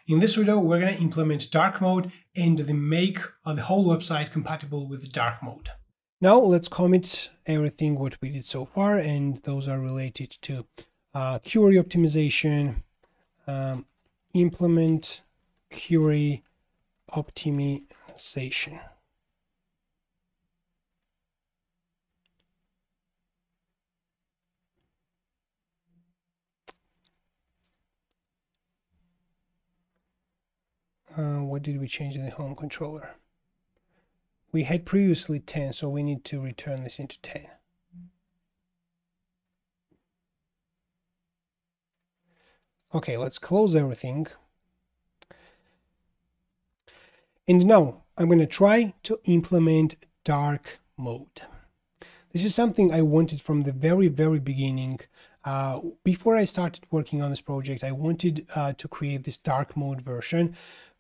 In this video, we're going to implement dark mode and make the whole website compatible with dark mode. Now let's commit everything what we did so far, and those are related to query optimization, implement query optimization. What did we change in the home controller? We had previously 10, so we need to return this into 10. Okay, let's close everything. And now I'm going to try to implement dark mode. This is something I wanted from the very beginning. Before I started working on this project, I wanted to create this dark mode version,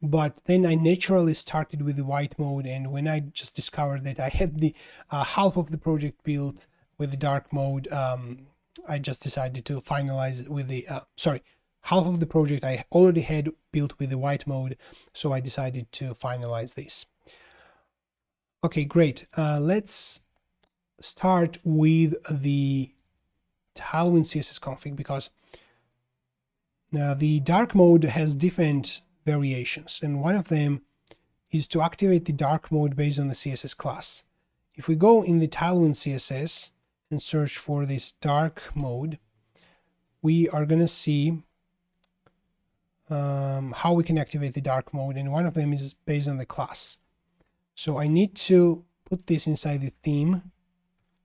but then I naturally started with the white mode, and when I just discovered that I had the half of the project built with the dark mode, I just decided to finalize it with the half of the project I already had built with the white mode, so I decided to finalize this. Okay, great. Let's start with the tailwind CSS config, because the dark mode has different variations, and one of them is to activate the dark mode based on the CSS class. If we go in the tailwind CSS and search for this dark mode, we are going to see how we can activate the dark mode, and one of them is based on the class. So I need to put this inside the theme,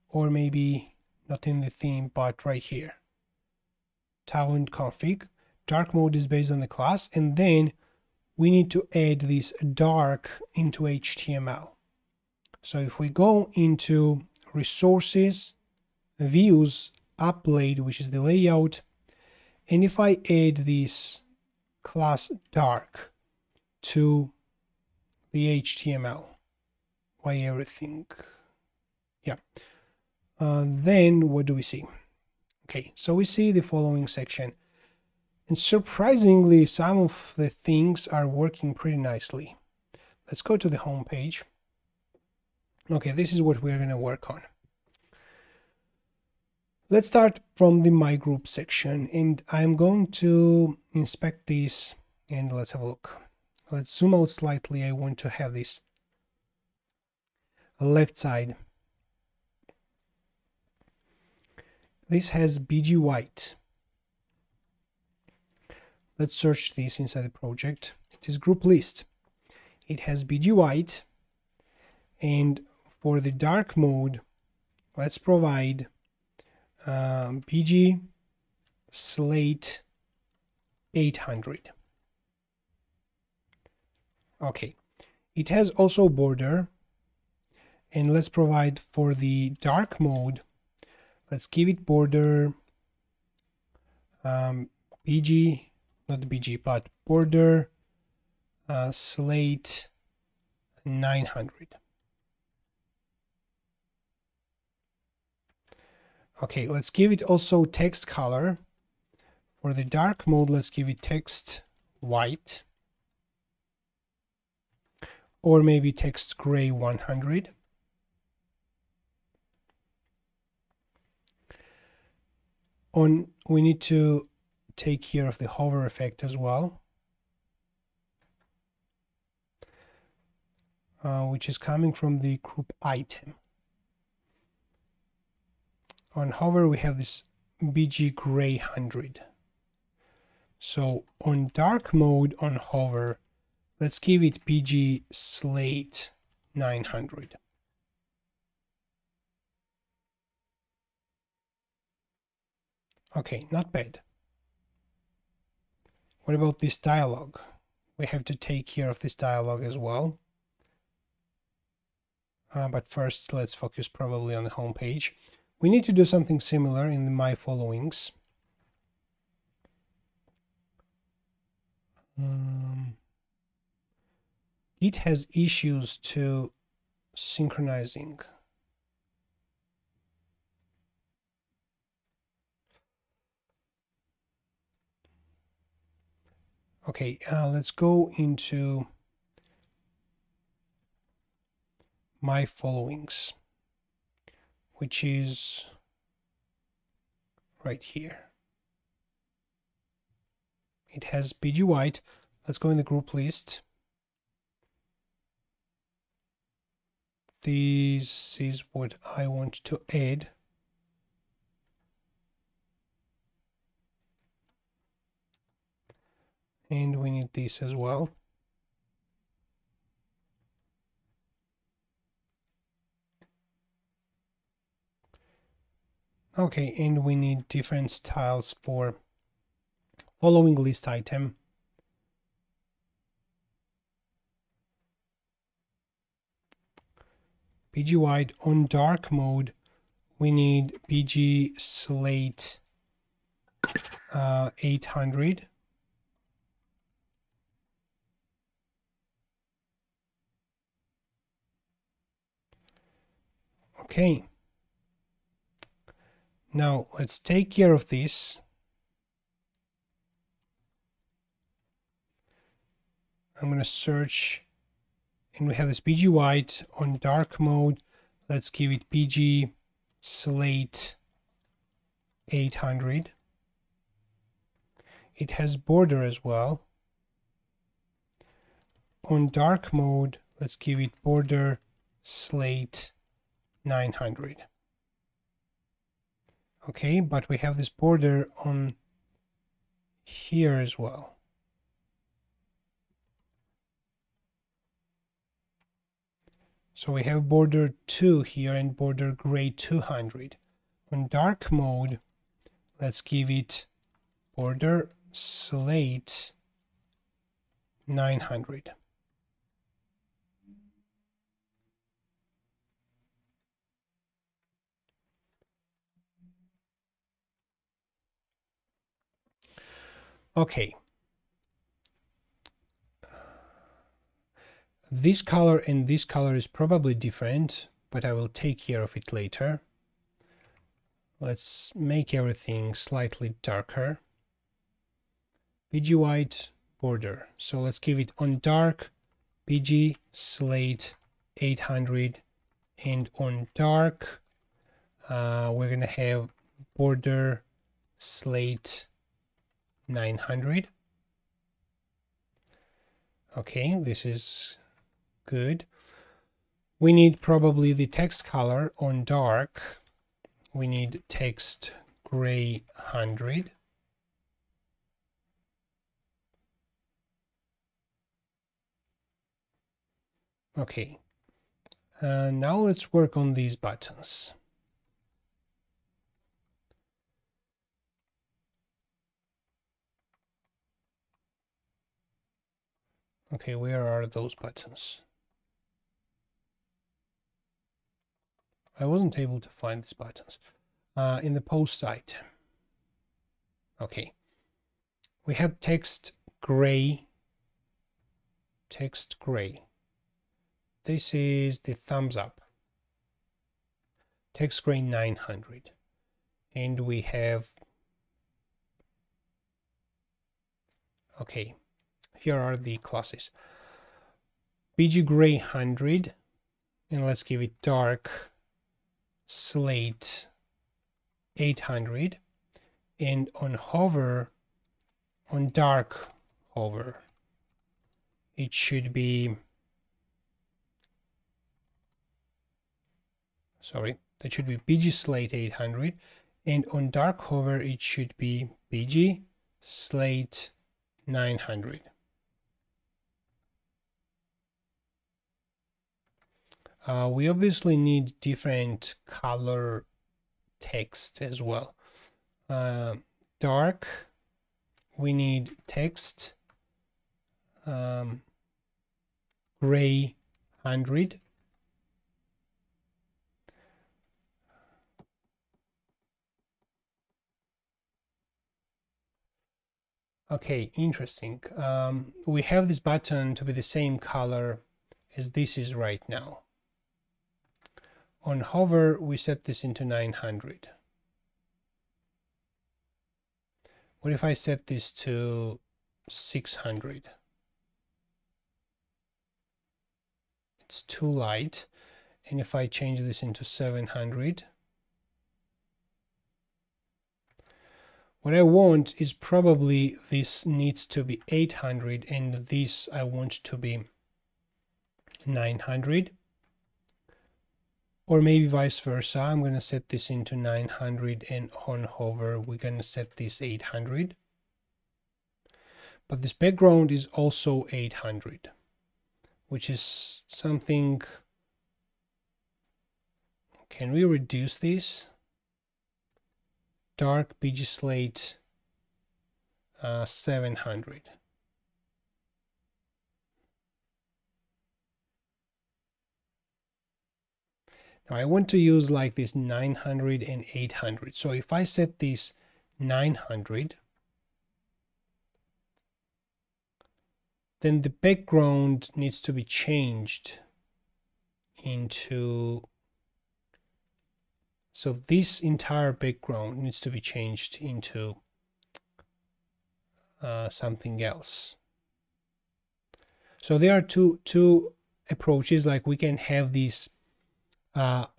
or maybe not in the theme, but right here. Tailwind config. Dark mode is based on the class, and then we need to add this dark into HTML. So if we go into resources, views, applet, which is the layout, and if I add this class dark to the HTML, why everything, yeah. Then what do we see? Okay, so we see the following section, and surprisingly some of the things are working pretty nicely. Let's go to the home page. Okay, this is what we're going to work on. Let's start from the my group section, and I'm going to inspect this, and let's have a look. Let's zoom out slightly. I want to have this left side. This has BG white. Let's search this inside the project. It is group list. It has BG white, and for the dark mode, let's provide BG slate 800. Okay, it has also border, and let's provide for the dark mode, let's give it border BG, not BG, but border slate 900. Okay, let's give it also text color. For the dark mode, let's give it text white, or maybe text gray 100. We need to take care of the hover effect as well, which is coming from the group item. On hover, we have this BG gray 100. So on dark mode on hover, let's give it BG slate 900. Okay, not bad. What about this dialog? We have to take care of this dialog as well. But first, let's focus probably on the home page. We need to do something similar in the my followings. It has issues to synchronizing. Okay, let's go into my followings, which is right here. It has BG white. Let's go in the group list. This is what I want to add. And we need this as well. Okay, and we need different styles for following list item. BG white on dark mode, we need BG slate 800. Okay. Now let's take care of this. I'm going to search, and we have this BG white on dark mode. Let's give it BG slate 800. It has border as well. On dark mode, let's give it border slate 900. Okay, but we have this border on here as well. So we have border 2 here and border gray 200. On dark mode, let's give it border slate 900. Okay. This color and this color is probably different, but I will take care of it later. Let's make everything slightly darker. BG white border. So let's give it on dark BG slate 800, and on dark we're gonna have border slate 900. Okay, this is good. We need probably the text color on dark. We need text gray 100. Okay, now let's work on these buttons. Okay, where are those buttons? I wasn't able to find these buttons. In the post item. Okay. We have text gray. Text gray. This is the thumbs up. Text gray 900. And we have, okay, here are the classes. BG gray 100, and let's give it dark slate 800, and on hover, on dark hover, it should be, sorry, that should be BG slate 800, and on dark hover it should be BG slate 900. We obviously need different color text as well. Dark, we need text gray 100. Okay, interesting. We have this button to be the same color as this is right now. On hover, we set this into 900. What if I set this to 600. It's too light. And if I change this into 700, what I want is probably this needs to be 800 and this I want to be 900, or maybe vice versa. I'm going to set this into 900 and on hover we're going to set this 800, but this background is also 800, which is something. Can we reduce this? Dark BG slate 700. Now I want to use like this 900 and 800. So if I set this 900, then the background needs to be changed into, so this entire background needs to be changed into something else. So there are two approaches. Like we can have this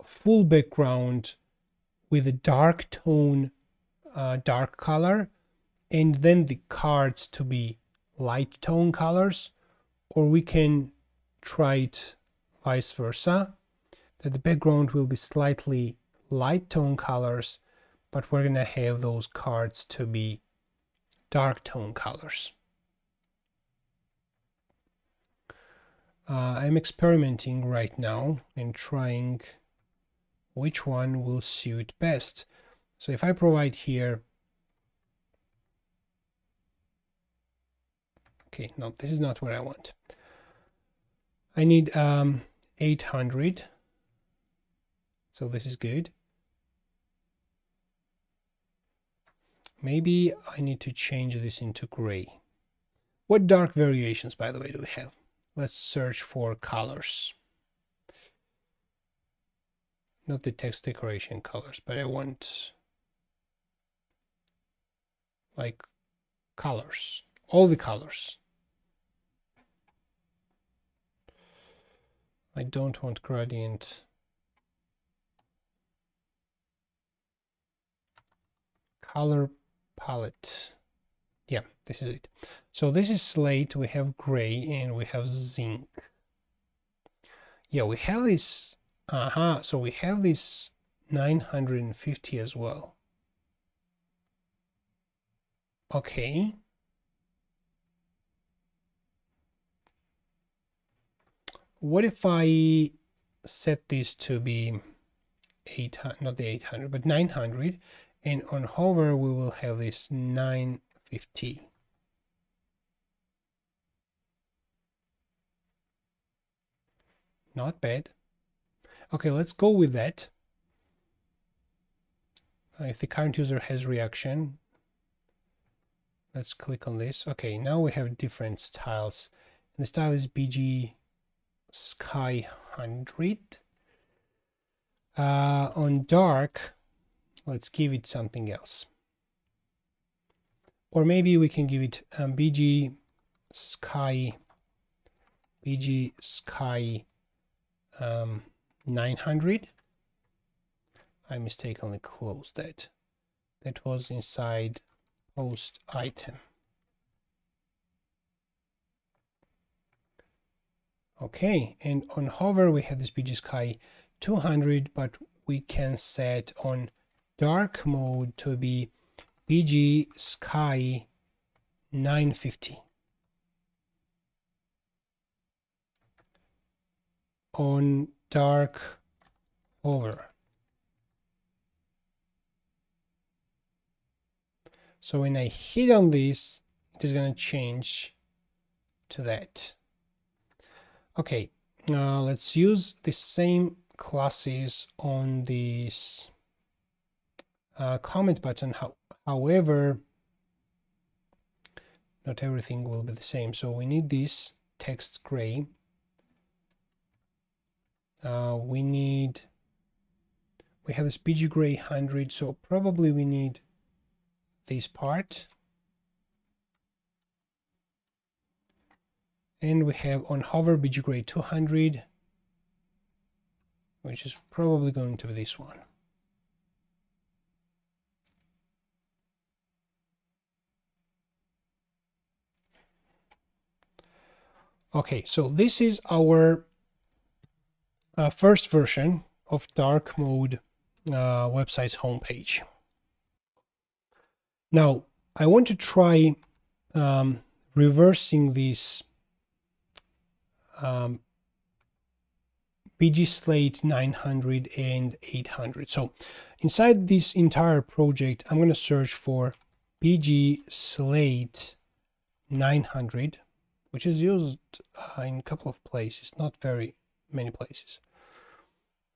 full background with a dark tone, dark color, and then the cards to be light tone colors, or we can try it vice versa, that the background will be slightly light tone colors, but we're gonna have those cards to be dark tone colors. I'm experimenting right now and trying which one will suit best. So if I provide here, okay, no, this is not what I want. I need 800, so this is good. Maybe I need to change this into gray. What dark variations, by the way, do we have? Let's search for colors. Not the text decoration colors, but I want like colors, all the colors. I don't want gradient. Color palette. Yeah, this is it. So this is slate, we have gray, and we have zinc. Yeah, we have this, so we have this 950 as well. Okay. What if I set this to be 800, not the 800, but 900, and on hover we will have this 950. Not bad. Okay, let's go with that. If the current user has reaction, let's click on this. Okay, now we have different styles. And the style is BG Sky 100. On dark, let's give it something else. Or maybe we can give it BG Sky 900. I mistakenly closed that. That was inside post item. Okay, and on hover we have this BG Sky 200, but we can set on dark mode to be BG Sky 950. On dark hover. So when I hit on this, it is going to change to that. Okay, let's use the same classes on this comment button. However, not everything will be the same. So we need this text gray. We have this BG gray 100, so probably we need this part. And we have on hover BG grade 200, which is probably going to be this one. Okay, so this is our first version of dark mode website's homepage. Now, I want to try reversing this BG Slate 900 and 800. So inside this entire project, I'm going to search for BG Slate 900, which is used in a couple of places, not very many places.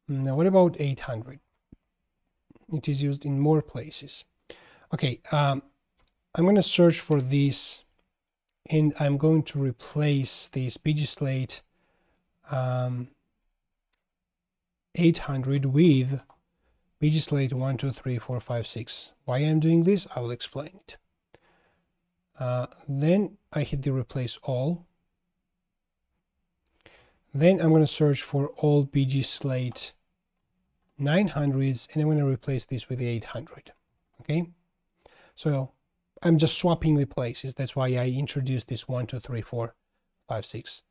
Now, what about 800? It is used in more places. Okay, I'm going to search for this, and I'm going to replace this BG Slate 800 with BG Slate 1, 2, 3, 4, 5, 6. Why I'm doing this, I will explain it. Then I hit the replace all. Then I'm going to search for all BG Slate 900s, and I'm going to replace this with the 800. Okay, so I'm just swapping the places. That's why I introduced this 1, 2, 3, 4, 5, 6.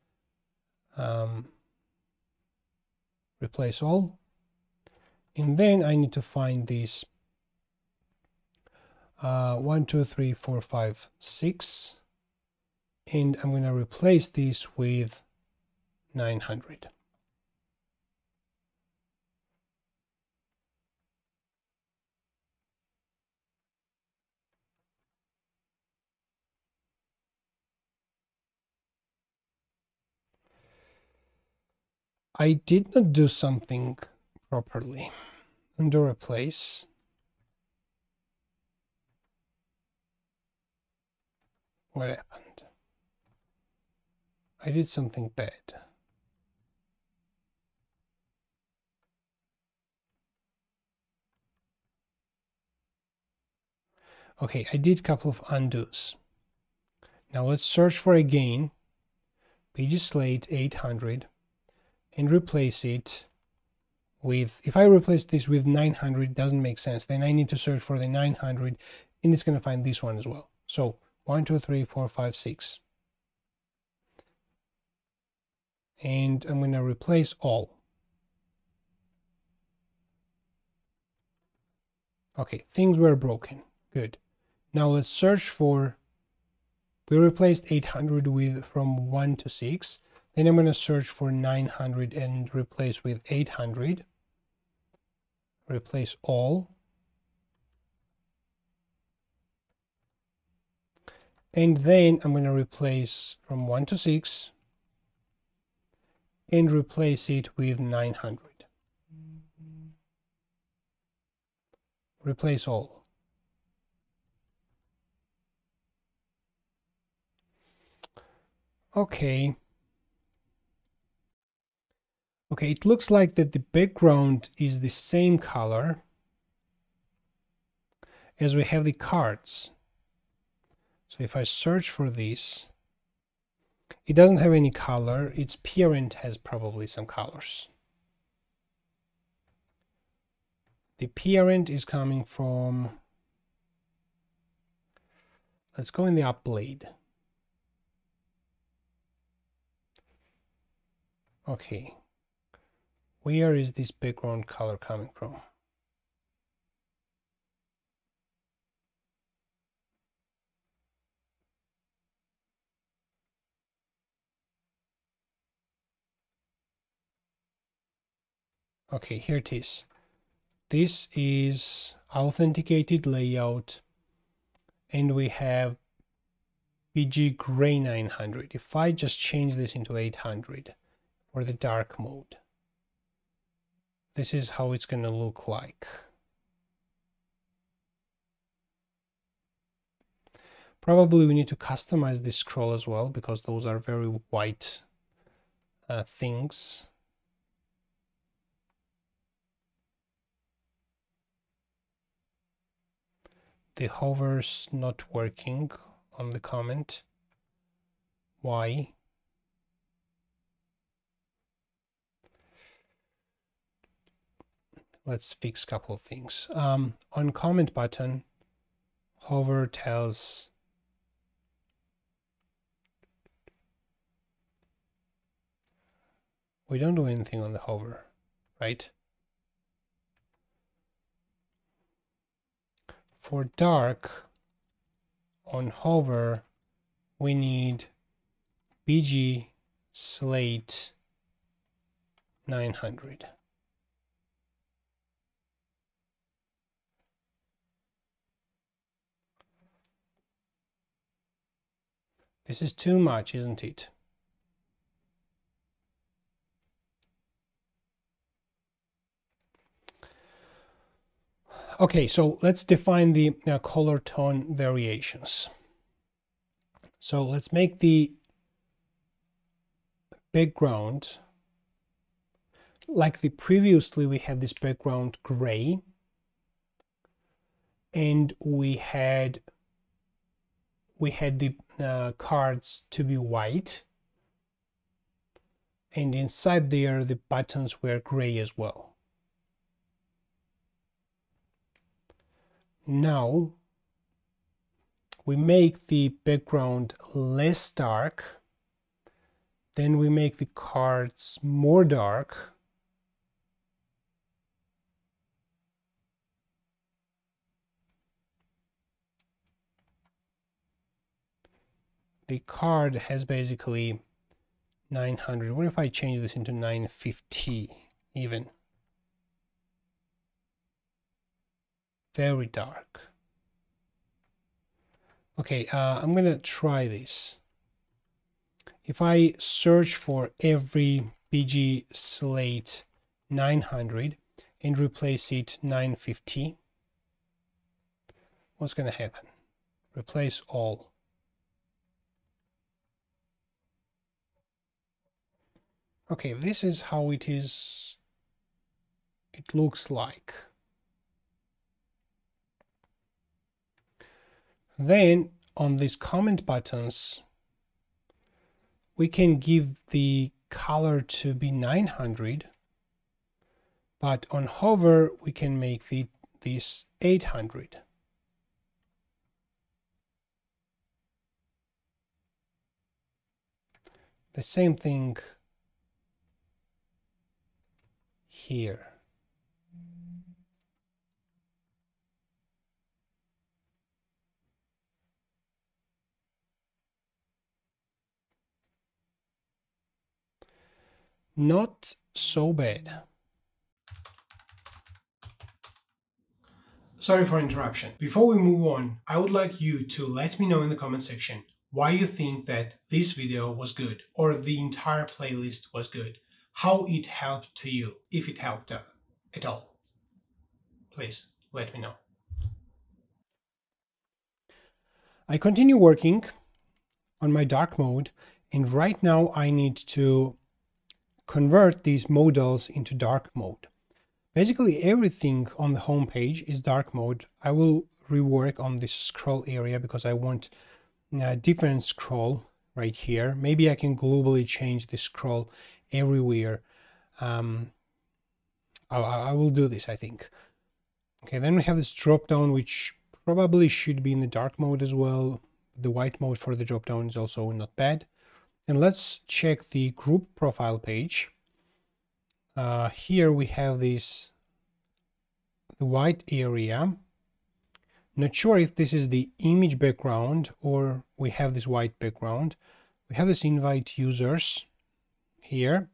Replace all, and then I need to find this 1, 2, 3, 4, 5, 6, and I'm going to replace this with 900. I did not do something properly. Undo replace. What happened? I did something bad. Okay, I did a couple of undos. Now let's search for again BG Slate 800 and replace it with, if I replace this with 900, it doesn't make sense. Then I need to search for the 900, and it's going to find this one as well. So 1, 2, 3, 4, 5, 6. And I'm going to replace all. Okay, things were broken. Good. Now let's search for, we replaced 800 with from 1 to 6. Then I'm going to search for 900 and replace with 800. Replace all. And then I'm going to replace from 1 to 6 and replace it with 900. Replace all. Okay. Okay, it looks like that the background is the same color as we have the cards. So if I search for this, it doesn't have any color. Its parent has probably some colors. The parent is coming from, let's go in the up blade. Okay. Where is this background color coming from? Okay, here it is. This is authenticated layout, and we have BG Gray 900. If I just change this into 800 for the dark mode, this is how it's going to look like. Probably we need to customize this scroll as well, because those are very white things. The hover's not working on the comment. Why? let's fix a couple of things. On comment button, hover tells we don't do anything on the hover, right? For dark, on hover, we need bg slate 900. This is too much, isn't it? Okay, so let's define the color tone variations. So let's make the background, like the previously we had this background gray, and we had the cards to be white, and inside there the buttons were gray as well. Now we make the background less dark, then we make the cards more dark, the card has basically 900. What if I change this into 950 even? Very dark. Okay, I'm gonna try this. If I search for every bg slate 900 and replace it 950, what's gonna happen? Replace all. Okay, this is how it is. It looks like. Then on these comment buttons, we can give the color to be 900, but on hover we can make this 800. The same thing here. Not so bad. Sorry for interruption. Before we move on, I would like you to let me know in the comment section why you think that this video was good or the entire playlist was good, how it helped to you, if it helped at all. Please let me know. I continue working on my dark mode, and right now I need to convert these modals into dark mode. Basically everything on the home page is dark mode. I will rework on this scroll area because I want a different scroll right here. Maybe I can globally change the scroll everywhere. I will do this, I think. Okay, then we have this drop down, which probably should be in the dark mode as well. The white mode for the drop down is also not bad. And let's check the group profile page. Here we have this white area. Not sure if this is the image background or we have this white background. We have this invite users here.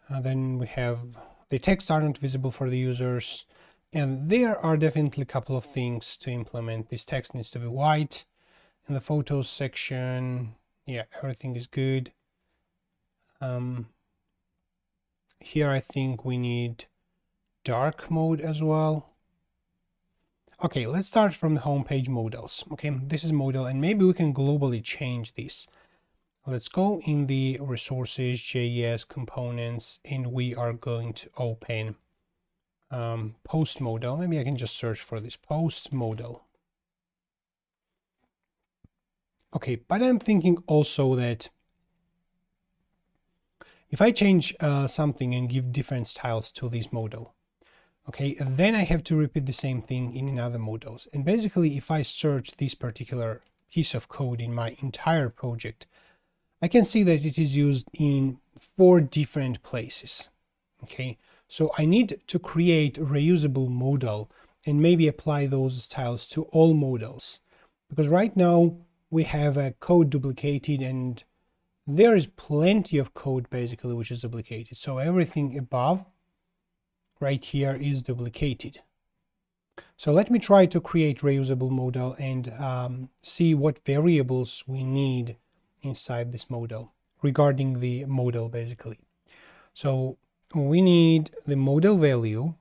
Then we have the text are not visible for the users. And there are definitely a couple of things to implement. This text needs to be white. In the photos section, yeah, everything is good. Here I think we need dark mode as well. Okay, let's start from the homepage modals. Okay, this is modal, and maybe we can globally change this. Let's go in the resources, JS components, and we are going to open post modal. Maybe I can just search for this post modal. Okay, but I'm thinking also that If I change something and give different styles to this model, okay, then I have to repeat the same thing in another models. And basically, if I search this particular piece of code in my entire project, I can see that it is used in 4 different places. Okay, so I need to create a reusable model and maybe apply those styles to all models, because right now we have a code duplicated and there is plenty of code basically which is duplicated. So everything above right here is duplicated. So let me try to create reusable model and see what variables we need inside this model regarding the model basically. So we need the model value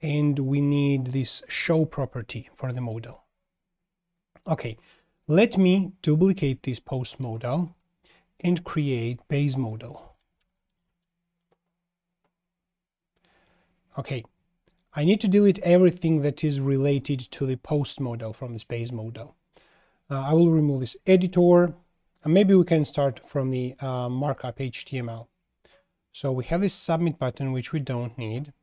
and we need this show property for the model. Okay, let me duplicate this post model and create base model. Okay, I need to delete everything that is related to the post model from this base model. I will remove this editor, and maybe we can start from the markup HTML. So we have this submit button, which we don't need.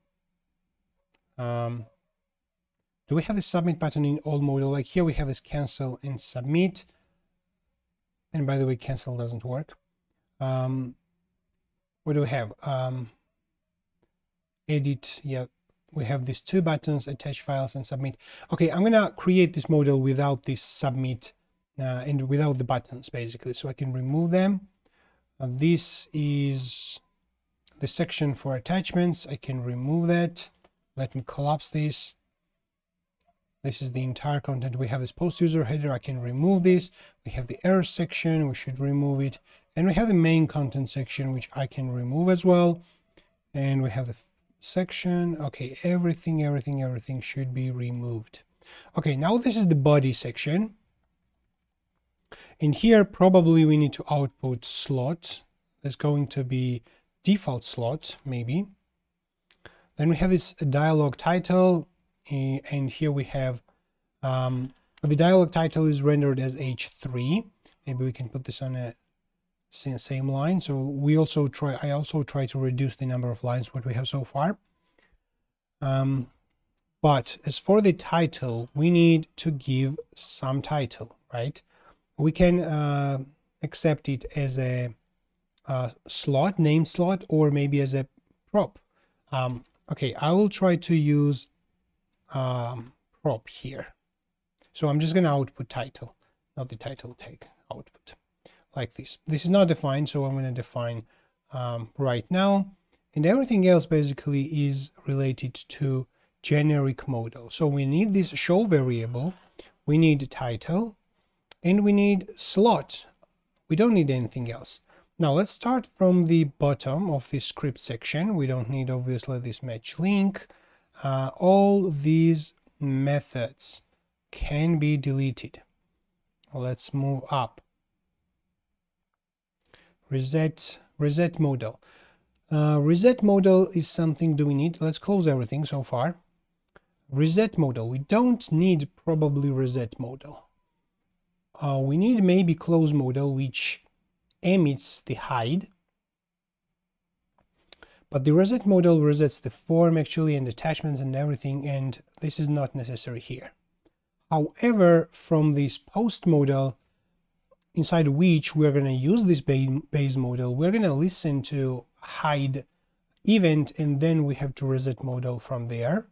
Do we have a submit button in all model? Like here we have this cancel and submit. And by the way, cancel doesn't work. What do we have? Edit, yeah, we have these 2 buttons, attach files and submit. Okay, I'm gonna create this model without this submit and without the buttons basically, so I can remove them. This is the section for attachments. I can remove that. Let me collapse this. This is the entire content. We have this post user header. I can remove this. We have the error section. We should remove it. And we have the main content section, which I can remove as well. And we have the section. Okay, everything should be removed. Okay, now this is the body section. In here, probably we need to output slot. There's going to be default slot, maybe. Then we have this dialog title. And here we have the dialog title is rendered as h3. Maybe we can put this on a same line. So I also try to reduce the number of lines what we have so far. But as for the title, we need to give some title, right? We can accept it as a slot, name slot, or maybe as a prop. Okay, I will try to use prop here. So I'm just going to output title, not the title tag, output like this. This is not defined, so I'm going to define right now. And everything else basically is related to generic model. So we need this show variable, we need title, and we need slot. We don't need anything else. Now let's start from the bottom of the script section. We don't need obviously this match link. All these methods can be deleted. Let's move up. Reset model. Reset model is something do we need? Let's close everything so far. Reset model. We don't need probably reset model. We need maybe close model, which emits the hide. But the reset model resets the form actually and attachments and everything, and this is not necessary here. However, from this post model, inside which we're going to use this base model, we're going to listen to hide event, and then we have to reset model from there.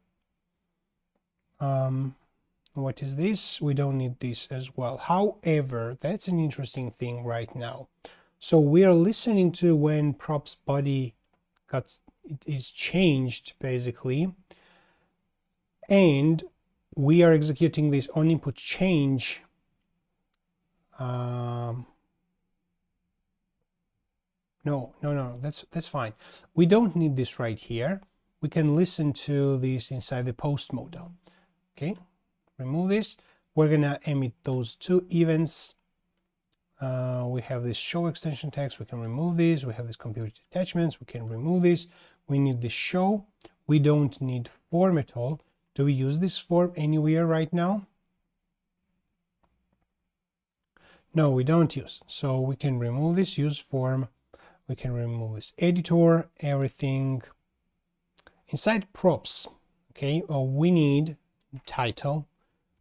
What is this? We don't need this as well. However, that's an interesting thing right now. So we are listening to when props body is changed basically, and we are executing this on input change. No, that's fine. We don't need this right here. We can listen to this inside the post model. Okay, remove this. We're gonna emit those 2 events. We have this show extension text. We can remove this. We have this computed attachments. We can remove this. We need this show. We don't need form at all. Do we use this form anywhere right now? No, we don't use. So we can remove this use form. We can remove this editor, everything. Inside props, okay, we need title,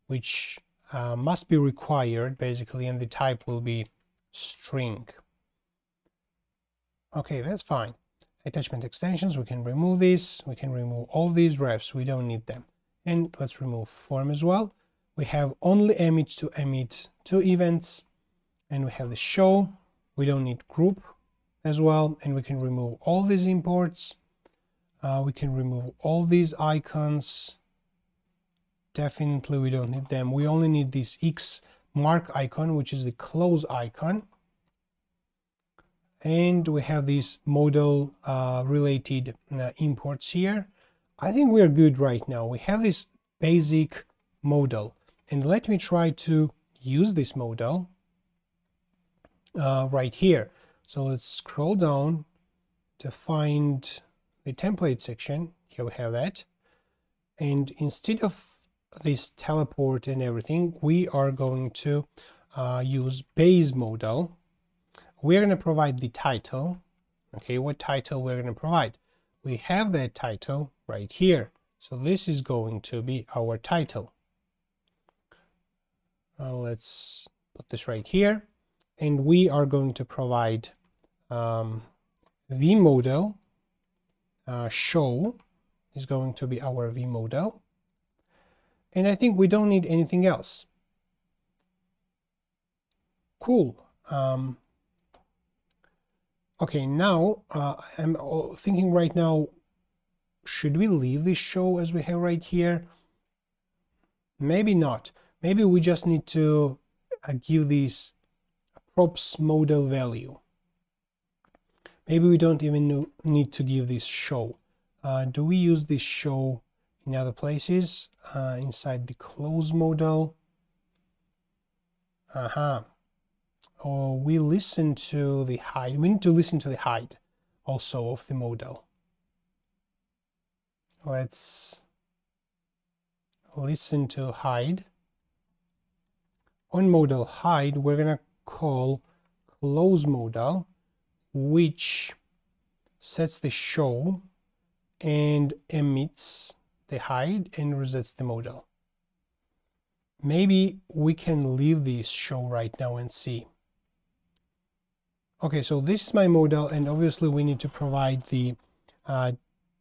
which must be required basically, and the type will be string. Okay, that's fine. Attachment extensions, we can remove this. We can remove all these refs, we don't need them. And let's remove form as well. We have only image to emit 2 events, and we have the show. We don't need group as well, and we can remove all these imports. We can remove all these icons. Definitely we don't need them. We only need this X mark icon, which is the close icon. And we have these modal related imports here. I think we are good right now. We have this basic modal, and let me try to use this modal right here. So let's scroll down to find the template section. Here we have that, and instead of this teleport and everything, we are going to use base modal. We're going to provide the title. Okay, what title we're going to provide? We have that title right here, so this is going to be our title. Let's put this right here, and we are going to provide vmodal. Show is going to be our vmodal, and I think we don't need anything else. Cool. Okay, now I'm thinking right now, should we leave this show as we have right here? Maybe not. Maybe we just need to give this props modal value. Maybe we don't even need to give this show. Do we use this show in other places? Inside the close modal. Or we listen to the hide. We need to listen to the hide also of the modal. Let's listen to hide. On modal hide, we're gonna call close modal, which sets the show and emits the hide and resets the modal. Maybe we can leave this show right now and see. Okay, so this is my modal, and obviously we need to provide the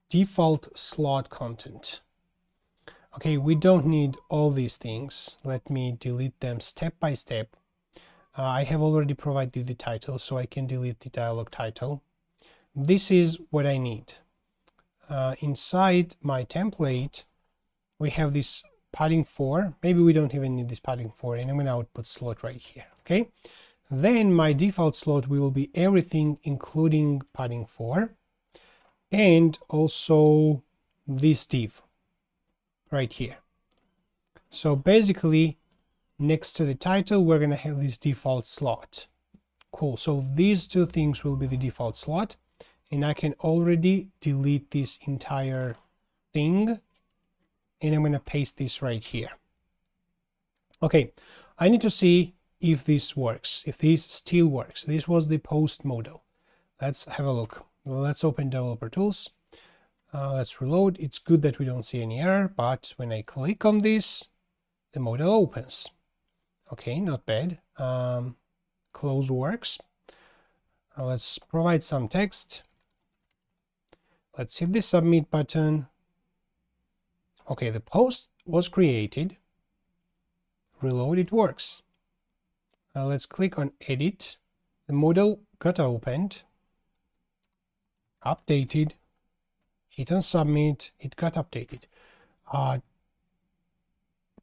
default slot content. Okay, we don't need all these things. Let me delete them step by step. I have already provided the title, so I can delete the dialog title. This is what I need. Inside my template, we have this padding 4. Maybe we don't even need this padding 4, and I'm going to output slot right here. Okay. Then my default slot will be everything including padding 4, and also this div right here. So basically, next to the title, we're going to have this default slot. Cool. So these two things will be the default slot, and I can already delete this entire thing, and I'm going to paste this right here. Okay, I need to see if this works, if this still works. This was the post modal. Let's have a look. Let's open developer tools. Let's reload. It's good that we don't see any error, but when I click on this, the modal opens. Okay, not bad. Close works. Let's provide some text. Let's hit the submit button. Okay, the post was created. Reload, it works. Let's click on edit. The modal got opened, updated, hit on submit, it got updated.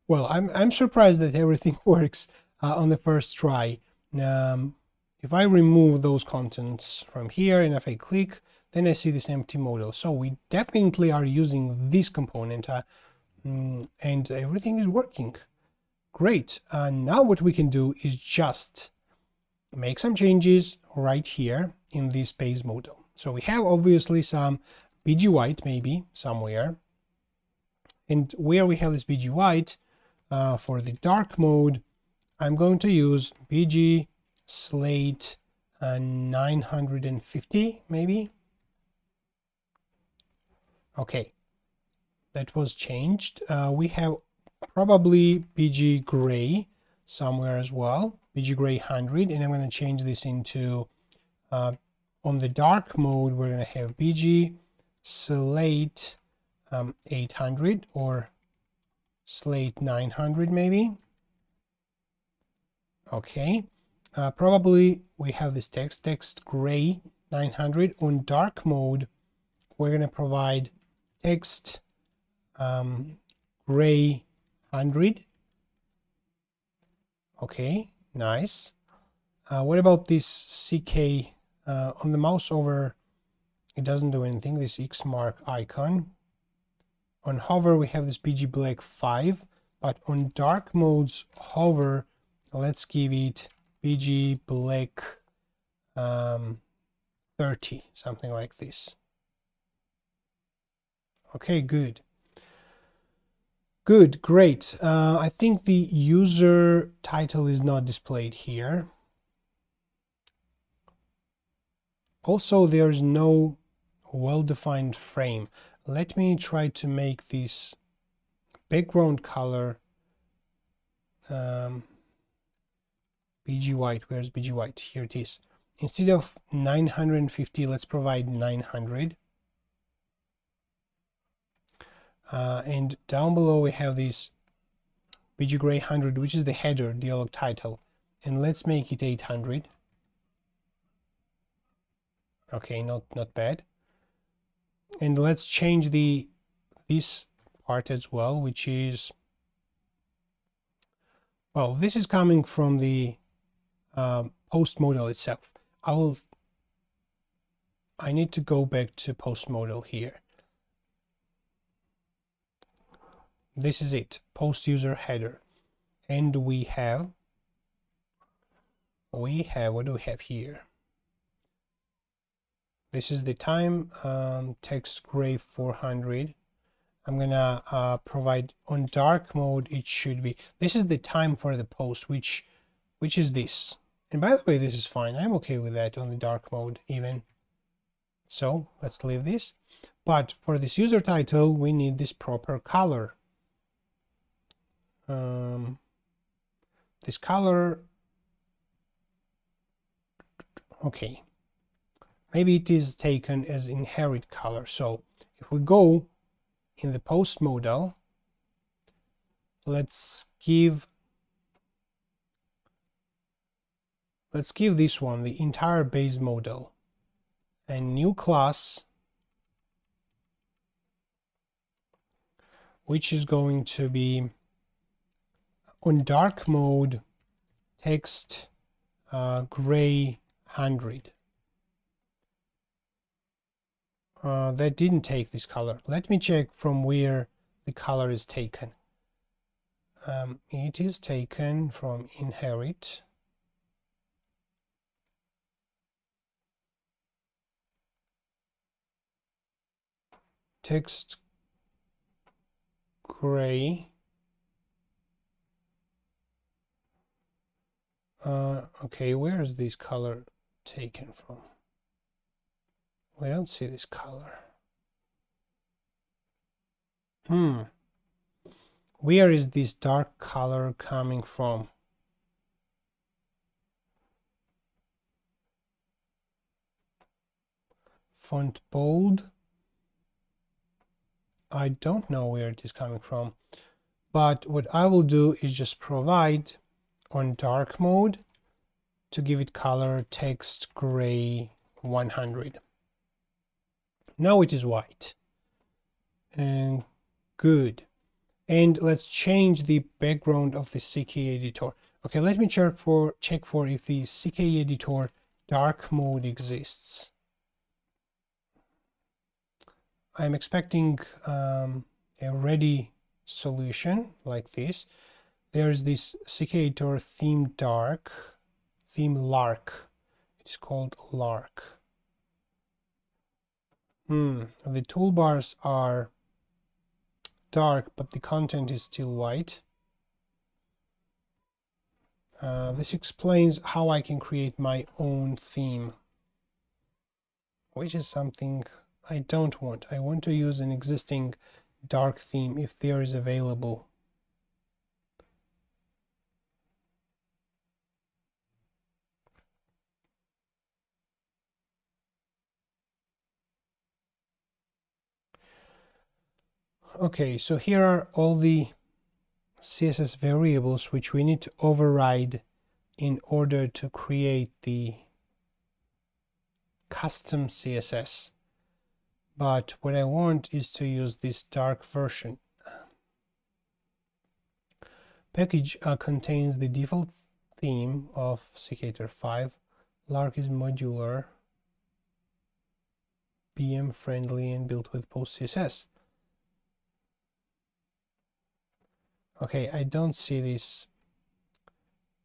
Well, I'm surprised that everything works on the first try. If I remove those contents from here and if I click, then I see this empty modal. So we definitely are using this component and everything is working. Great. Now what we can do is just make some changes right here in this base modal. So we have obviously some BG white maybe somewhere. And where we have this BG white, for the dark mode, I'm going to use BG slate 950 maybe. Okay, that was changed. We have probably BG gray somewhere as well, BG gray 100, and I'm going to change this into on the dark mode we're going to have BG slate 800 or slate 900 maybe. Okay, probably we have this text gray 900. On dark mode we're going to provide text gray 100. Okay, nice. What about this CK on the mouse over? It doesn't do anything, this X mark icon. On hover we have this BG black 5, but on dark modes hover, let's give it BG black 30, something like this. Okay, good. Good, great. I think the user title is not displayed here. Also, there's no well-defined frame. Let me try to make this background color BG white. Where's BG white? Here it is. Instead of 950, let's provide 900. And down below we have this BG gray 100, which is the header dialog title, and let's make it 800. Okay, not bad. And let's change this part as well, which is, well, this is coming from the post modal itself. I need to go back to post modal here. This is it, post user header, and we have what do we have here? This is the time, text gray 400. I'm gonna provide on dark mode. It should be, this is the time for the post, which is this. And by the way, this is fine. I'm okay with that on the dark mode even. So let's leave this. But for this user title, we need this proper color. This color, okay, maybe it is taken as inherit color. So if we go in the post modal, let's give this one the entire base modal, and new class, which is going to be on dark mode text gray 100. That didn't take this color. Let me check from where the color is taken. It is taken from inherit. Text gray. Okay, where is this color taken from? We don't see this color. Where is this dark color coming from? Font bold. I don't know where it is coming from, but what I will do is just provide on dark mode to give it color text gray 100. Now it is white. And good. And let's change the background of the CK editor. Okay, let me check for if the CK editor dark mode exists. I'm expecting a ready solution like this. There's this CK editor theme dark, theme lark. It's called lark. The toolbars are dark, but the content is still white. This explains how I can create my own theme, which is something I don't want. I want to use an existing dark theme if there is available. Okay, so here are all the CSS variables which we need to override in order to create the custom CSS. But what I want is to use this dark version. Package contains the default theme of CKTer 5. Lark is modular, BM friendly, and built with PostCSS. Okay, I don't see this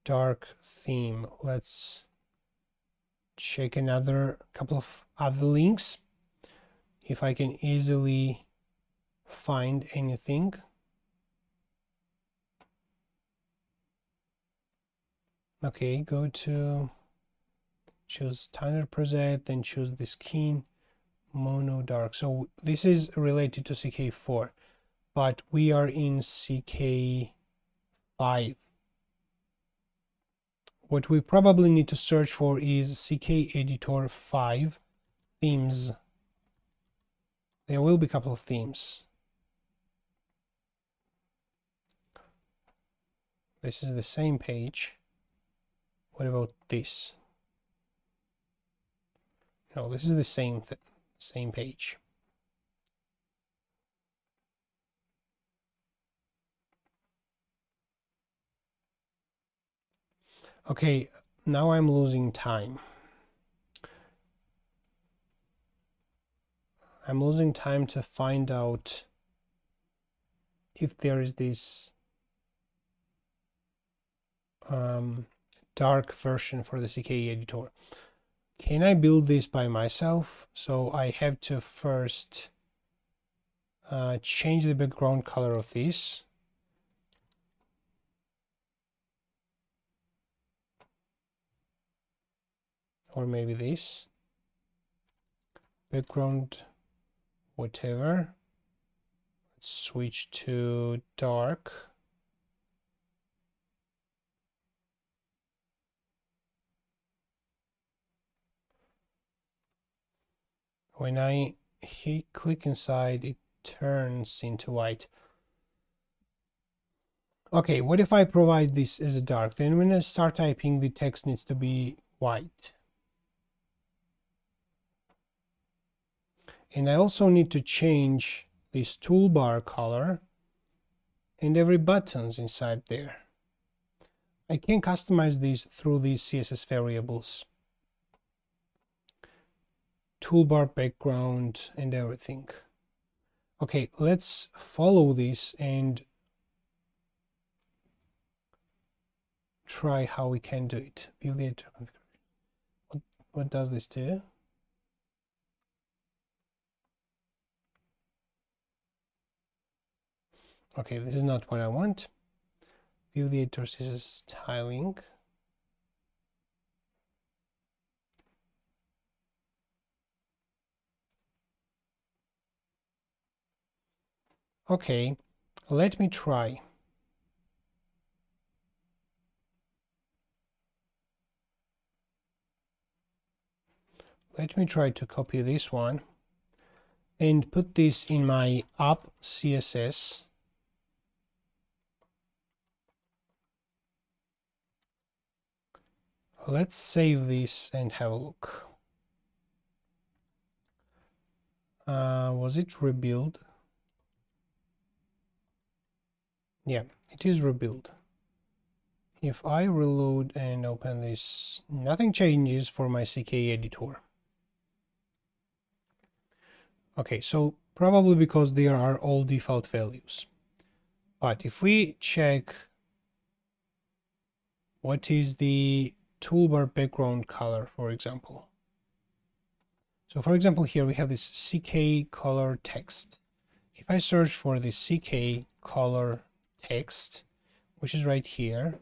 dark theme. Let's check another couple of other links if I can easily find anything. Okay, go to choose standard preset, then choose the skin mono dark. So this is related to CK4, but we are in CK5. What we probably need to search for is CK editor 5 themes. There will be a couple of themes. This is the same page. What about this? No, this is the same page. Okay, now I'm losing time. I'm losing time to find out if there is this dark version for the CK editor. Can I build this by myself? So I have to first change the background color of this. Or maybe this. Background, whatever. Let's switch to dark. When I click inside, it turns into white. Okay, what if I provide this as a dark? Then when I start typing, the text needs to be white. And I also need to change this toolbar color and every buttons inside there. I can customize these through these CSS variables. Toolbar background and everything. Okay, let's follow this and try how we can do it. View the editor configuration. What does this do? Okay, this is not what I want. View the editor CSS styling. Okay, let me try. Let me try to copy this one and put this in my app CSS. Let's save this and have a look. Was it rebuild? Yeah, it is rebuild. If I reload and open this, nothing changes for my CK editor. Okay, so probably because there are all default values. But if we check what is the toolbar background color, for example. So for example, here we have this CK color text. If I search for the CK color text, which is right here,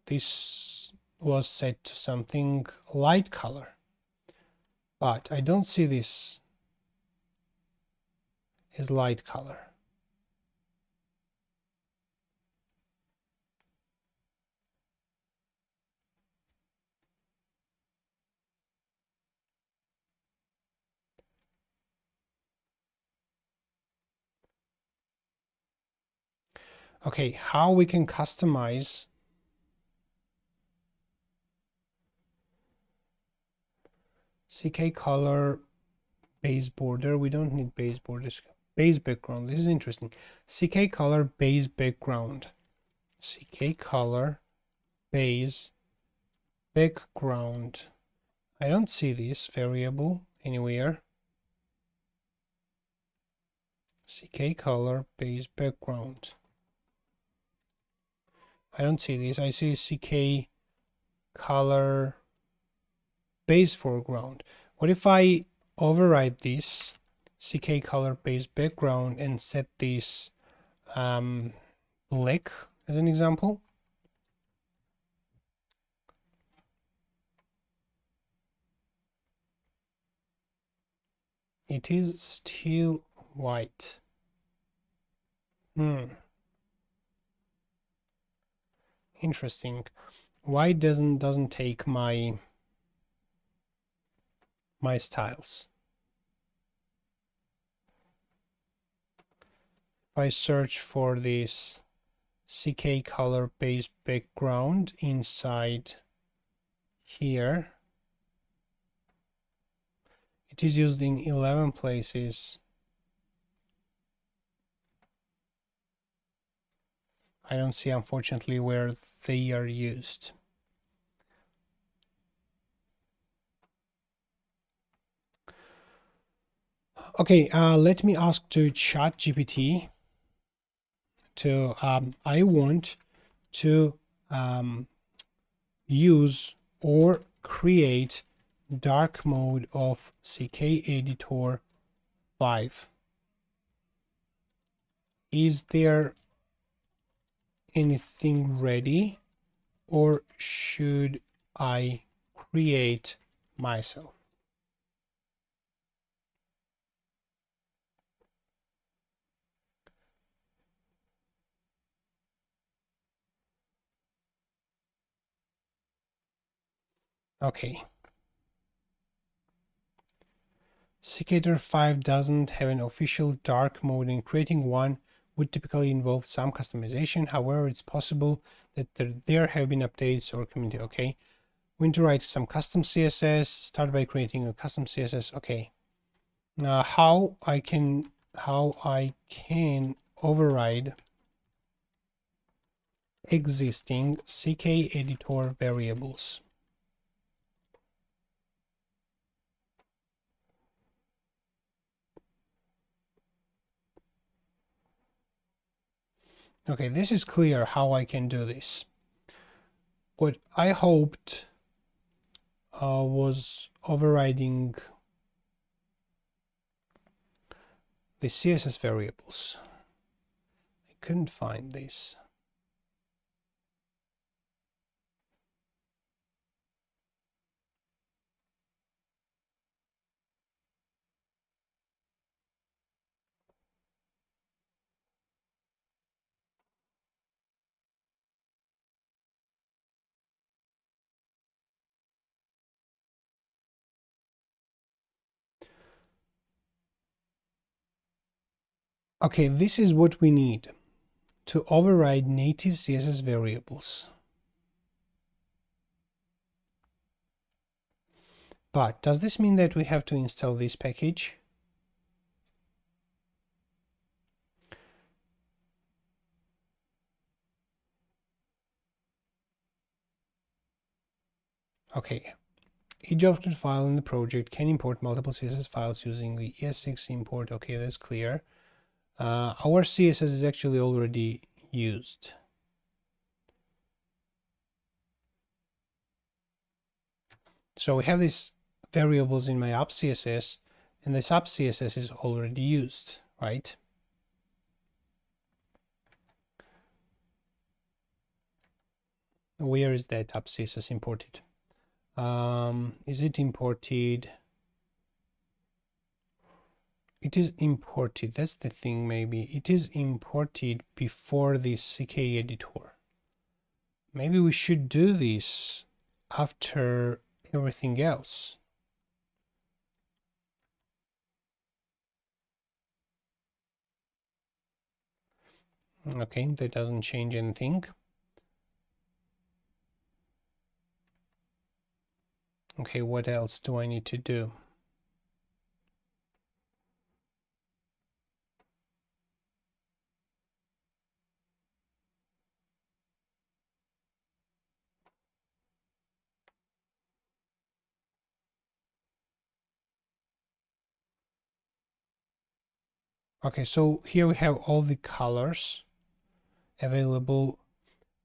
this was set to something light color, but I don't see this as light color. Okay, how we can customize CK color base border. We don't need base borders. Base background. This is interesting. CK color base background. CK color base background. I don't see this variable anywhere. CK color base background. I don't see this. I see CK color base foreground. What if I override this CK color base background and set this black as an example? It is still white. Interesting. Why doesn't take my styles? If I search for this CK color base background inside here, it is used in 11 places. I don't see, unfortunately, where they are used. Okay, let me ask to ChatGPT to I want to use or create dark mode of CK editor 5. Is there anything ready, or should I create myself? Okay. CK editor 5 doesn't have an official dark mode, and creating one would typically involve some customization. However, it's possible that there have been updates or community. Okay, we need to write some custom CSS. Start by creating a custom CSS. Okay, how I can override existing CK editor variables. Okay, this is clear how I can do this. What I hoped was overriding the CSS variables. I couldn't find this. Okay, this is what we need to override native CSS variables. But does this mean that we have to install this package? Okay, each object file in the project can import multiple CSS files using the ES6 import. Okay, that's clear. Our CSS is actually already used. So we have these variables in my app CSS, and this app CSS is already used, right? Where is that app CSS imported? Is it imported? It is imported. That's the thing. Maybe it is imported before the CK editor. Maybe we should do this after everything else. Okay, that doesn't change anything. Okay, what else do I need to do? Okay, so here we have all the colors available,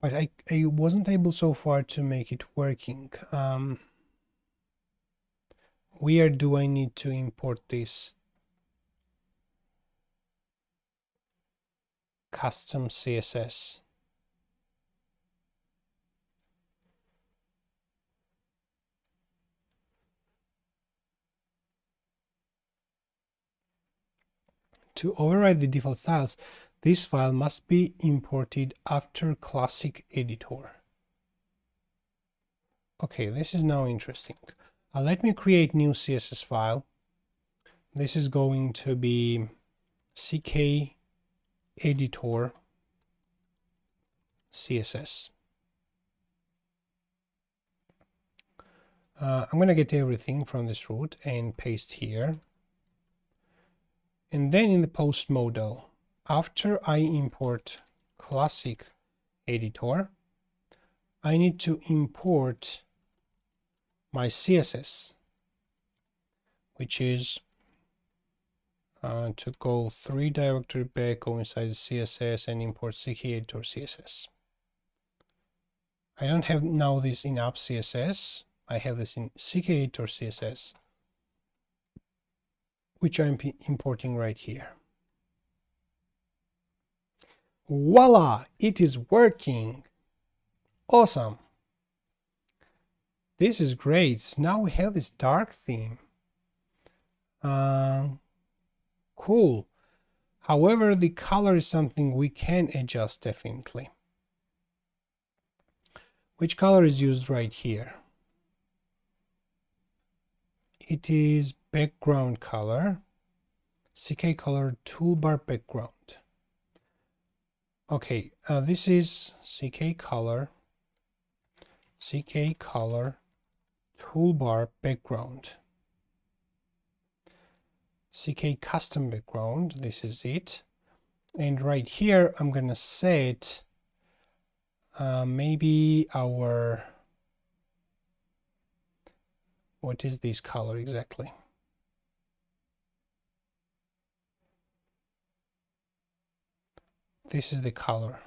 but I wasn't able so far to make it working. Where do I need to import this? Custom CSS. To override the default styles, this file must be imported after classic editor. Okay, this is now interesting. Let me create new CSS file. This is going to be CK editor CSS. I'm going to get everything from this root and paste here. And then in the post modal, after I import classic editor, I need to import my CSS, which is to go 3 directory back, go inside the CSS and import CK editor CSS. I don't have now this in app CSS. I have this in CK editor CSS, which I'm importing right here. Voila! It is working. Awesome. This is great. Now we have this dark theme. Cool. However, the color is something we can adjust definitely. Which color is used right here? It is background color, CK color toolbar background. Okay, this is CK color toolbar background. CK custom background, this is it. And right here, I'm gonna set maybe our, what is this color exactly? This is the color.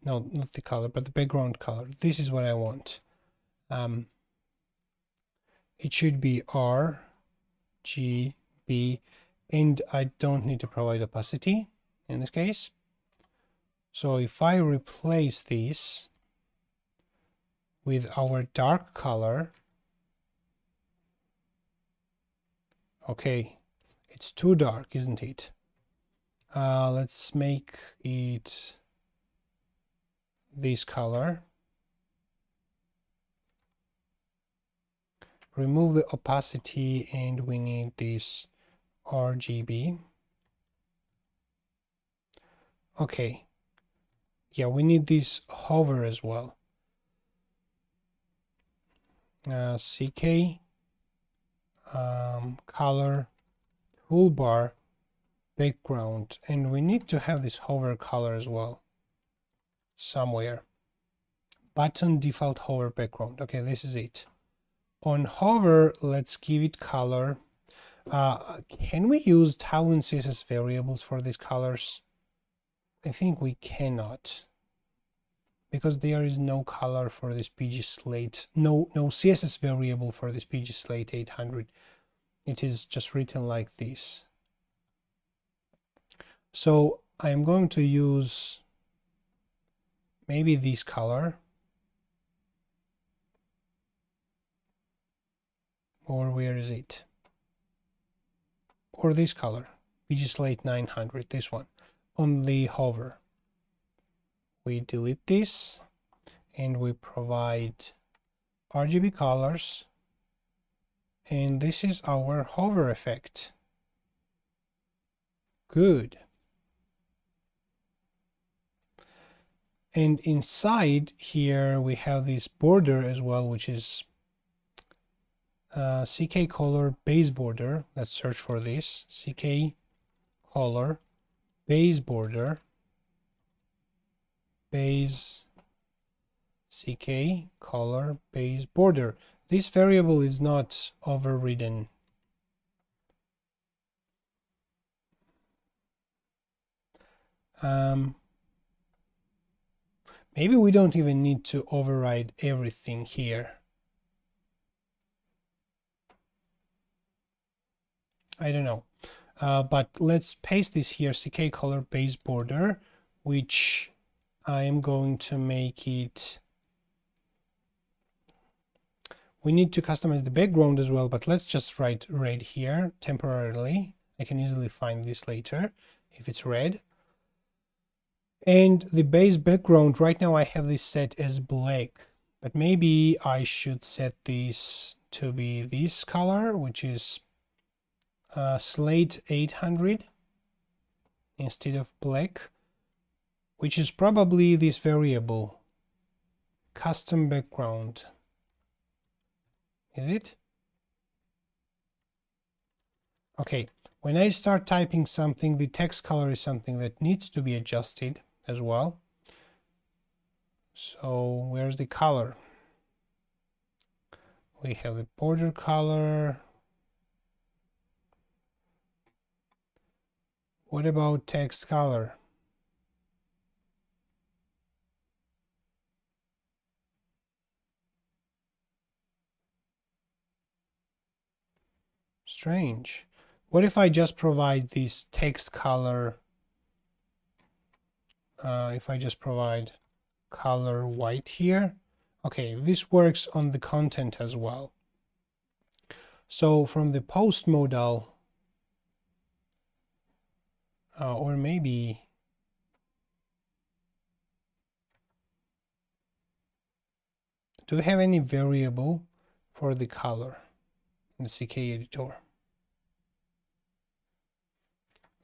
No, not the color, but the background color. This is what I want. It should be RGB, and I don't need to provide opacity in this case. So if I replace this with our dark color, okay, it's too dark, isn't it? Let's make it this color. Remove the opacity, and we need this RGB. Okay. Yeah, we need this hover as well. CK color toolbar background, and we need to have this hover color as well somewhere. Button default hover background. Okay, this is it. On hover, let's give it color. Can we use tailwind CSS variables for these colors? I think we cannot, because there is no color for this PG Slate, no CSS variable for this PG Slate 800. It is just written like this. So I'm going to use maybe this color. or where is it? Or this color, Slate 900, this one, on the hover. We delete this and we provide RGB colors, and this is our hover effect. Good. And inside here we have this border as well, which is CK color base border. Let's search for this. CK color base border, base CK color base border. This variable is not overridden. Maybe we don't even need to override everything here. I don't know. But let's paste this here, CK color base border, which I am going to make it. We need to customize the background as well, but let's just write red here temporarily. I can easily find this later if it's red. And the base background, right now I have this set as black, but maybe I should set this to be this color, which is Slate 800 instead of black, which is probably this variable, custom background. Is it? Okay, when I start typing something, the text color is something that needs to be adjusted as well. So where's the color? We have the border color. What about text color? Strange. What if I just provide this text color? If I just provide color white here. Okay, this works on the content as well. So from the post modal, or maybe do we have any variable for the color in the CK editor?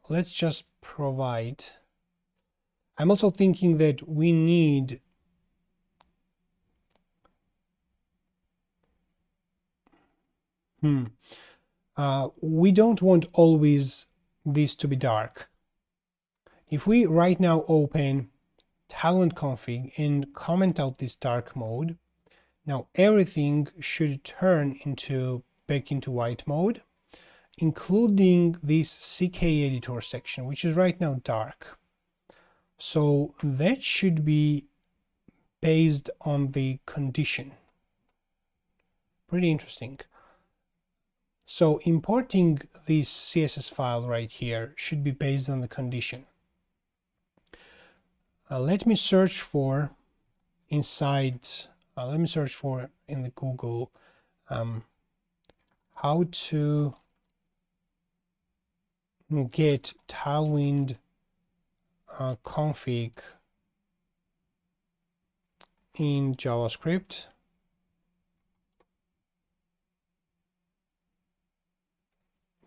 Let's just provide. I'm also thinking that we need we don't want always this to be dark. If we right now open Tailwind config and comment out this dark mode, now everything should turn back into white mode, including this CK editor section, which is right now dark. So that should be based on the condition. Pretty interesting. So importing this CSS file right here should be based on the condition. Let me search for inside, let me search for in the Google how to get Tailwind config in JavaScript.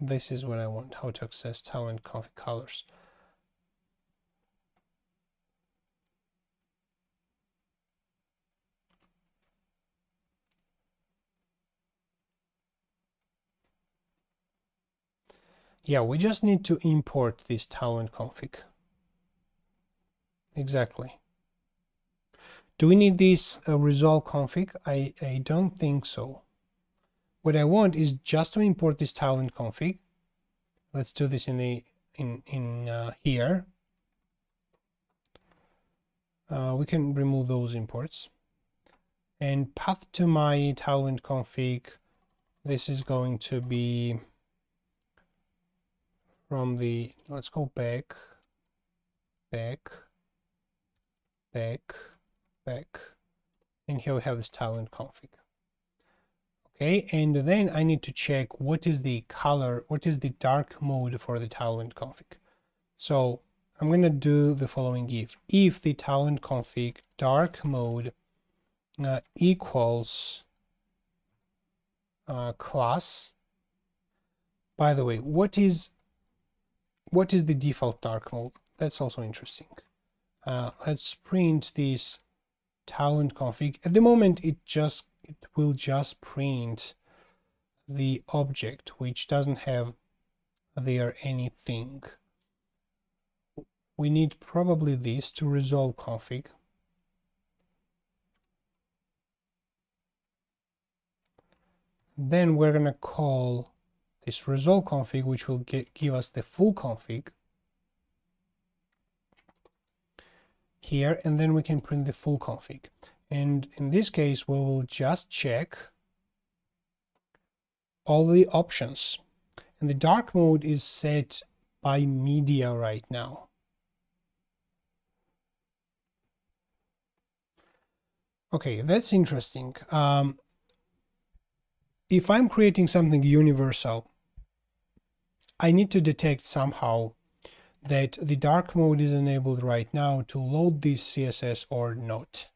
This is what I want, how to access Tailwind config colors. Yeah, we just need to import this Tailwind config. Exactly. Do we need this result config? I don't think so. What I want is just to import this Tailwind config. Let's do this in the here. We can remove those imports. And path to my Tailwind config, this is going to be from the, let's go back, and here we have this Tailwind config. Okay, and then I need to check what is the color, what is the dark mode for the tailwind config. So I'm going to do the following if the tailwind config dark mode equals class. By the way, what is the default dark mode? That's also interesting. Let's print this tailwind config. At the moment, it will just print the object which doesn't have there anything. We need probably this to resolve config. Then we're going to call this resolve config, which will give us the full config here, and then we can print the full config. And in this case, we will just check all the options. And the dark mode is set by media right now. Okay, that's interesting. If I'm creating something universal, I need to detect somehow that the dark mode is enabled right now to load this CSS or not.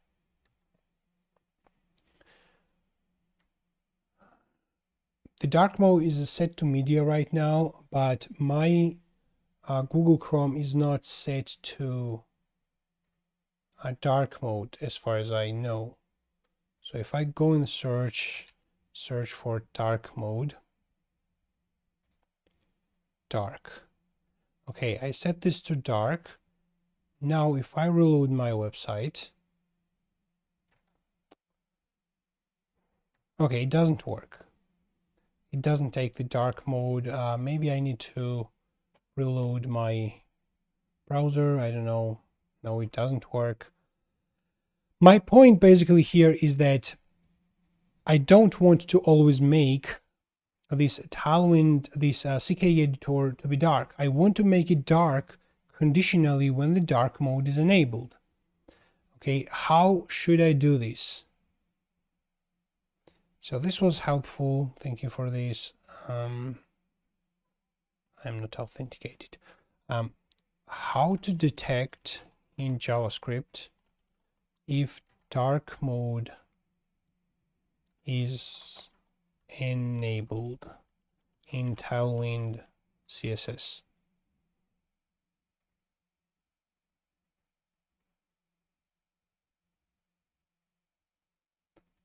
The dark mode is set to media right now, but my Google Chrome is not set to a dark mode as far as I know. So if I go in search for dark mode, dark. Okay, I set this to dark. Now if I reload my website, okay, it doesn't work. It doesn't take the dark mode. Maybe I need to reload my browser. I don't know. No, it doesn't work. My point basically here is that I don't want to always make this tailwind, this CK editor to be dark. I want to make it dark conditionally when the dark mode is enabled. Okay, how should I do this? So this was helpful. Thank you for this. I'm not authenticated. How to detect in JavaScript if dark mode is enabled in tailwind CSS.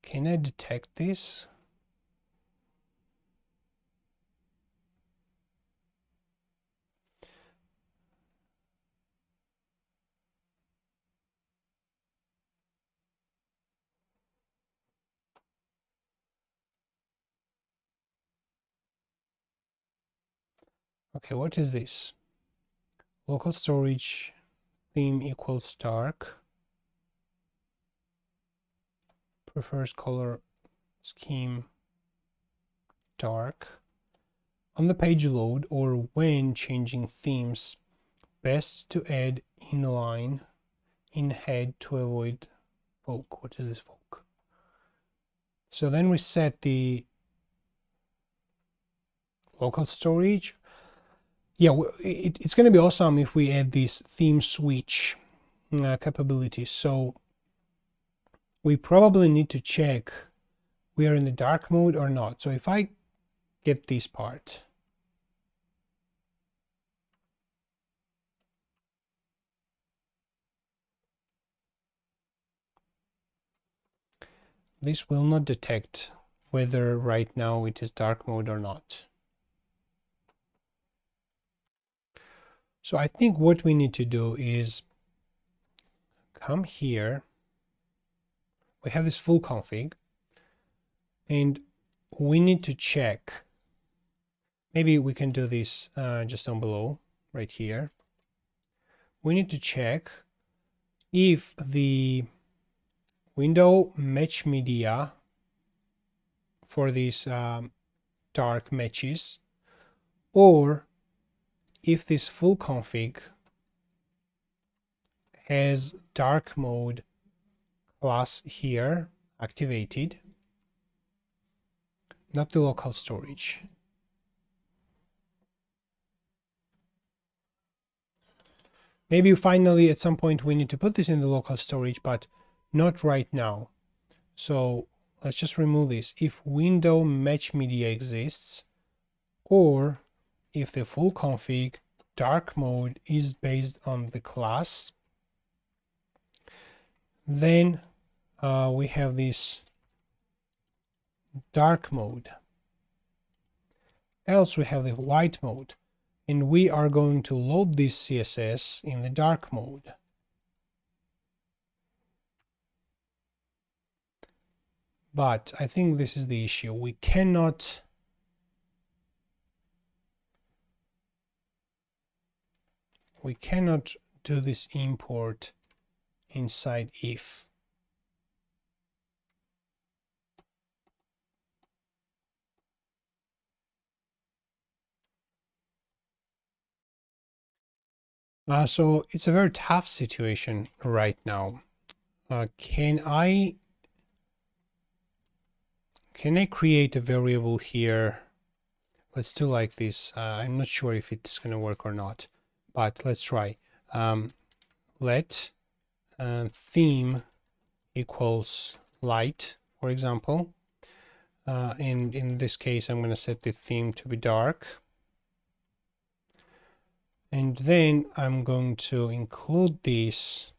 Can I detect this? Okay, what is this? Local storage theme equals dark. Prefers color scheme dark. On the page load or when changing themes, best to add inline in head to avoid folk. What is this folk? So then we set the local storage. Yeah, it's going to be awesome if we add this theme switch capability. So we probably need to check we are in the dark mode or not. So if I get this part, this will not detect whether right now it is dark mode or not. So I think what we need to do is come here. We have this full config and we need to check. Maybe we can do this just down below, right here. We need to check if the window match media for these dark matches, or if this full config has dark mode class here activated. not the local storage. Maybe finally at some point we need to put this in the local storage, but not right now. So let's just remove this. If window match media exists, or if the full config dark mode is based on the class, then we have this dark mode. Else we have the white mode, and we are going to load this CSS in the dark mode. But I think this is the issue. We cannot do this import inside if. So it's a very tough situation right now. Can I create a variable here? Let's do like this. I'm not sure if it's going to work or not, but let's try. Let theme equals light, for example. And in this case, I'm going to set the theme to be dark. And then I'm going to include this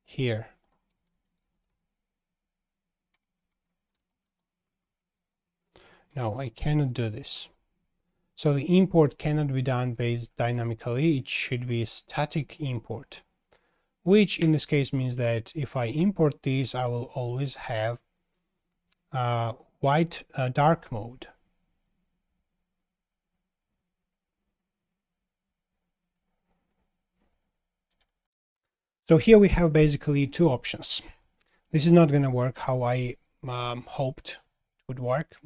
here. No, I cannot do this. So the import cannot be done based dynamically. It should be a static import, which in this case means that if I import this, I will always have dark mode. So here we have basically two options. This is not going to work how I hoped it would work.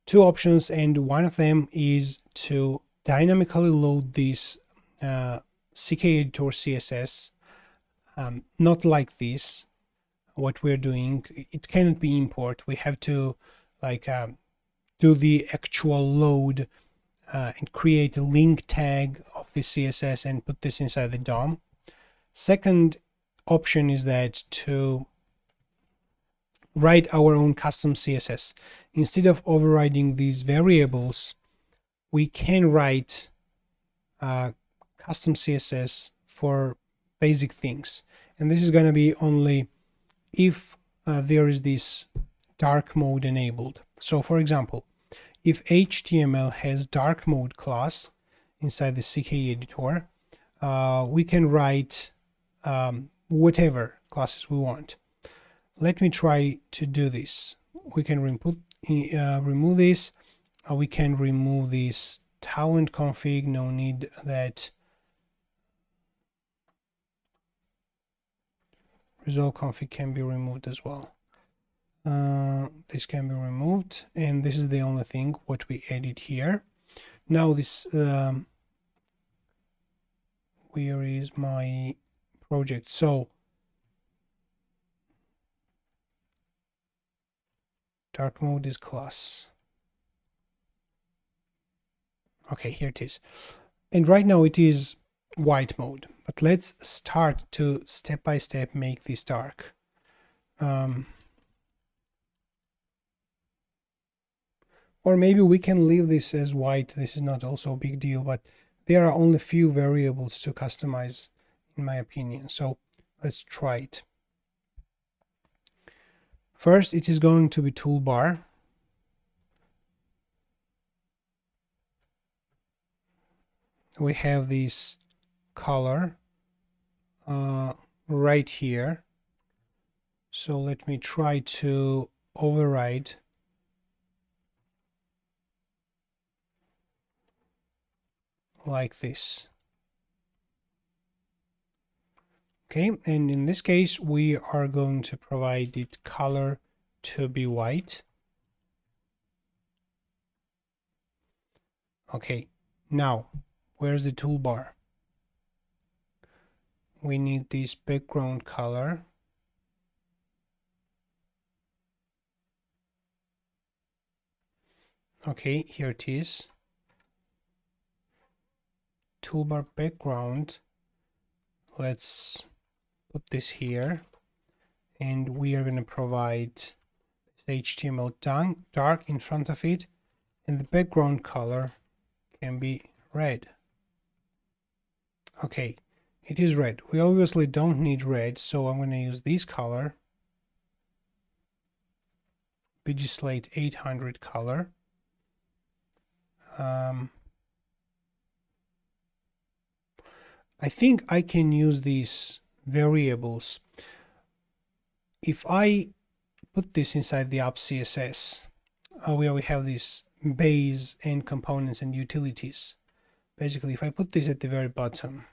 Two options, and one of them is to dynamically load this CK editor CSS, not like this. What we're doing, it cannot be import. We have to like do the actual load and create a link tag of the CSS and put this inside the DOM. Second option is that to write our own custom CSS. Instead of overriding these variables, we can write custom CSS for basic things. And this is going to be only if there is this dark mode enabled. So for example, if HTML has dark mode class inside the CK editor, we can write whatever classes we want. Let me try to do this. We can remove this. We can remove this tailwind config. No need that. Result config can be removed as well. This can be removed, and this is the only thing what we added here. Now this, where is my project? So dark mode is class. Okay, here it is. And right now it is white mode, but let's start to step by step make this dark. Or maybe we can leave this as white. This is not also a big deal, but there are only few variables to customize, in my opinion. So let's try it. First, it is going to be toolbar. We have this color right here. So let me try to override like this. Okay, and in this case we are going to provide it color to be white. Okay, now where's the toolbar? We need this background color. Okay, here it is. Toolbar background. Let's put this here, and we are going to provide HTML dark in front of it, and the background color can be red. Okay, it is red. We obviously don't need red, so I'm going to use this color, BG Slate 800 color. I think I can use these variables. If I put this inside the app CSS, where we have this base and components and utilities. Basically, if I put this at the very bottom,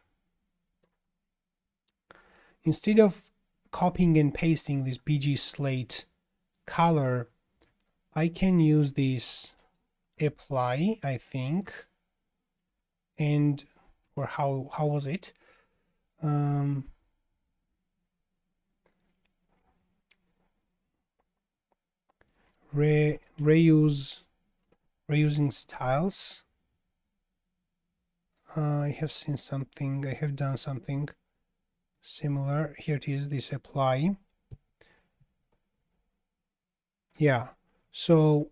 instead of copying and pasting this BG Slate color, I can use this apply, I think, and or how was it? Reusing styles. I have seen something, I have done something similar. Here it is, this apply. Yeah, so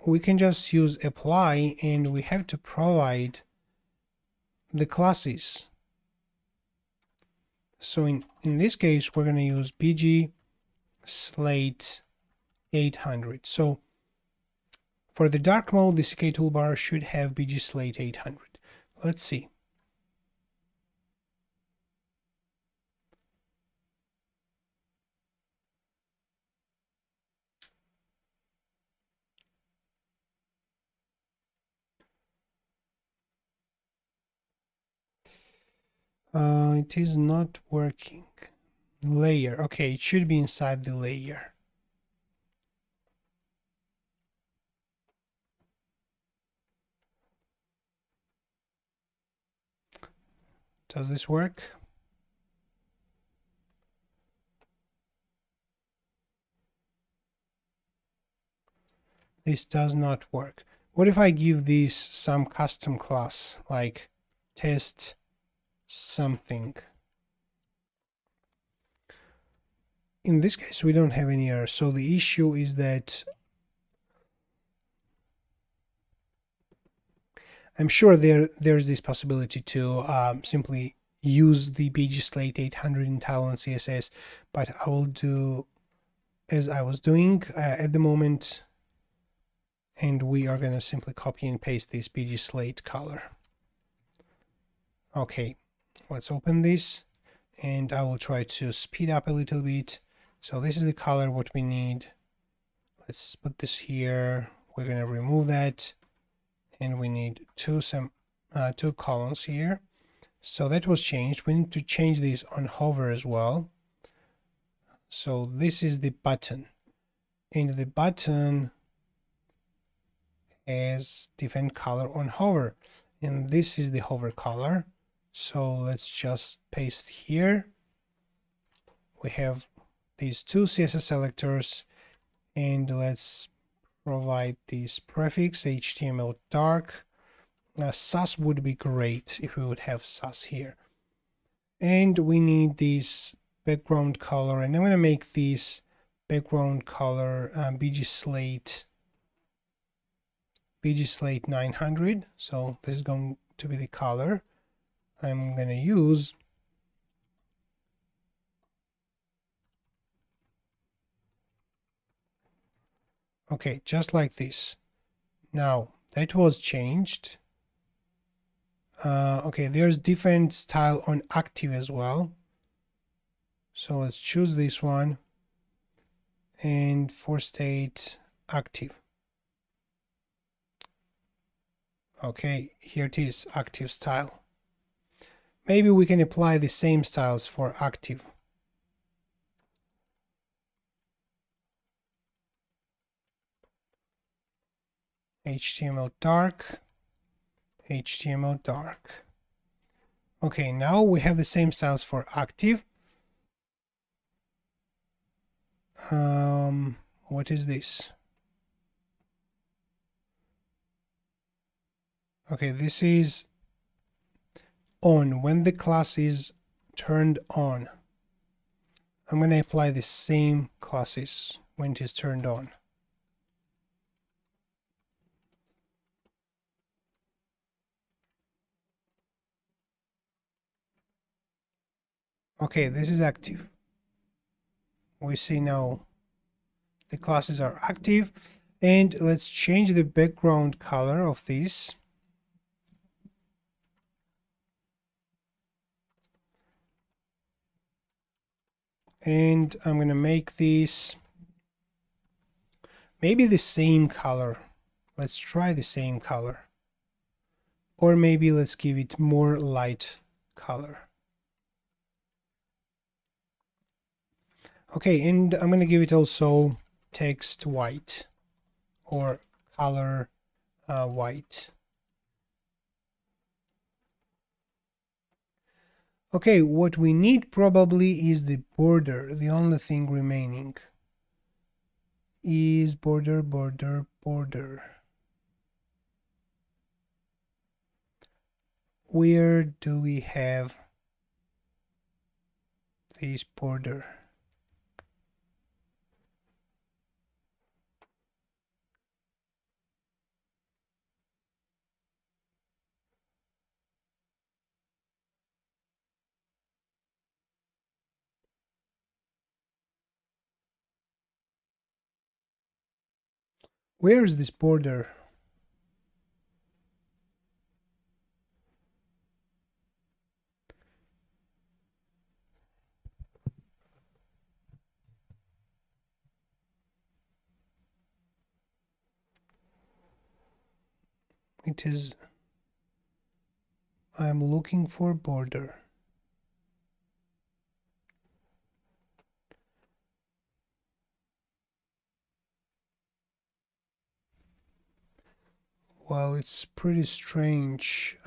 we can just use apply, and we have to provide the classes. So in this case, we're going to use BG Slate 800. So for the dark mode, the CK toolbar should have BG Slate 800. Let's see. It is not working. Layer. Okay, it should be inside the layer. Does this work? This does not work. What if I give this some custom class, like test something? In this case, we don't have any error. So the issue is that I'm sure there's this possibility to simply use the BG Slate 800 in tailwind CSS, but I will do as I was doing at the moment, and we are going to simply copy and paste this BG Slate color. Okay, let's open this, and I will try to speed up a little bit. So this is the color what we need. Let's put this here. We're going to remove that, and we need two columns here. So that was changed. We need to change this on hover as well. So this is the button, and the button has different color on hover, and this is the hover color. So let's just paste here. We have these two CSS selectors, and let's provide this prefix HTML dark. Sus would be great if we would have sus here. And we need this background color, and I'm going to make this background color BG Slate 900. So this is going to be the color I'm going to use. Okay, just like this. Now that was changed. Okay, there's different style on active as well. So let's choose this one, and for state active. Okay, here it is, active style. Maybe we can apply the same styles for active. HTML dark, HTML dark. Okay, now we have the same styles for active. What is this? Okay, this is on when the class is turned on. I'm going to apply the same classes when it is turned on. Okay, this is active. We see now the classes are active, and let's change the background color of this. And I'm going to make this maybe the same color. Let's try the same color. Or maybe let's give it more light color. Okay, and I'm going to give it also text white or color white. Okay, what we need probably is the border. The only thing remaining is border, border, border. Where do we have this border? Where is this border? It is, I'm looking for border. Well, it's pretty strange.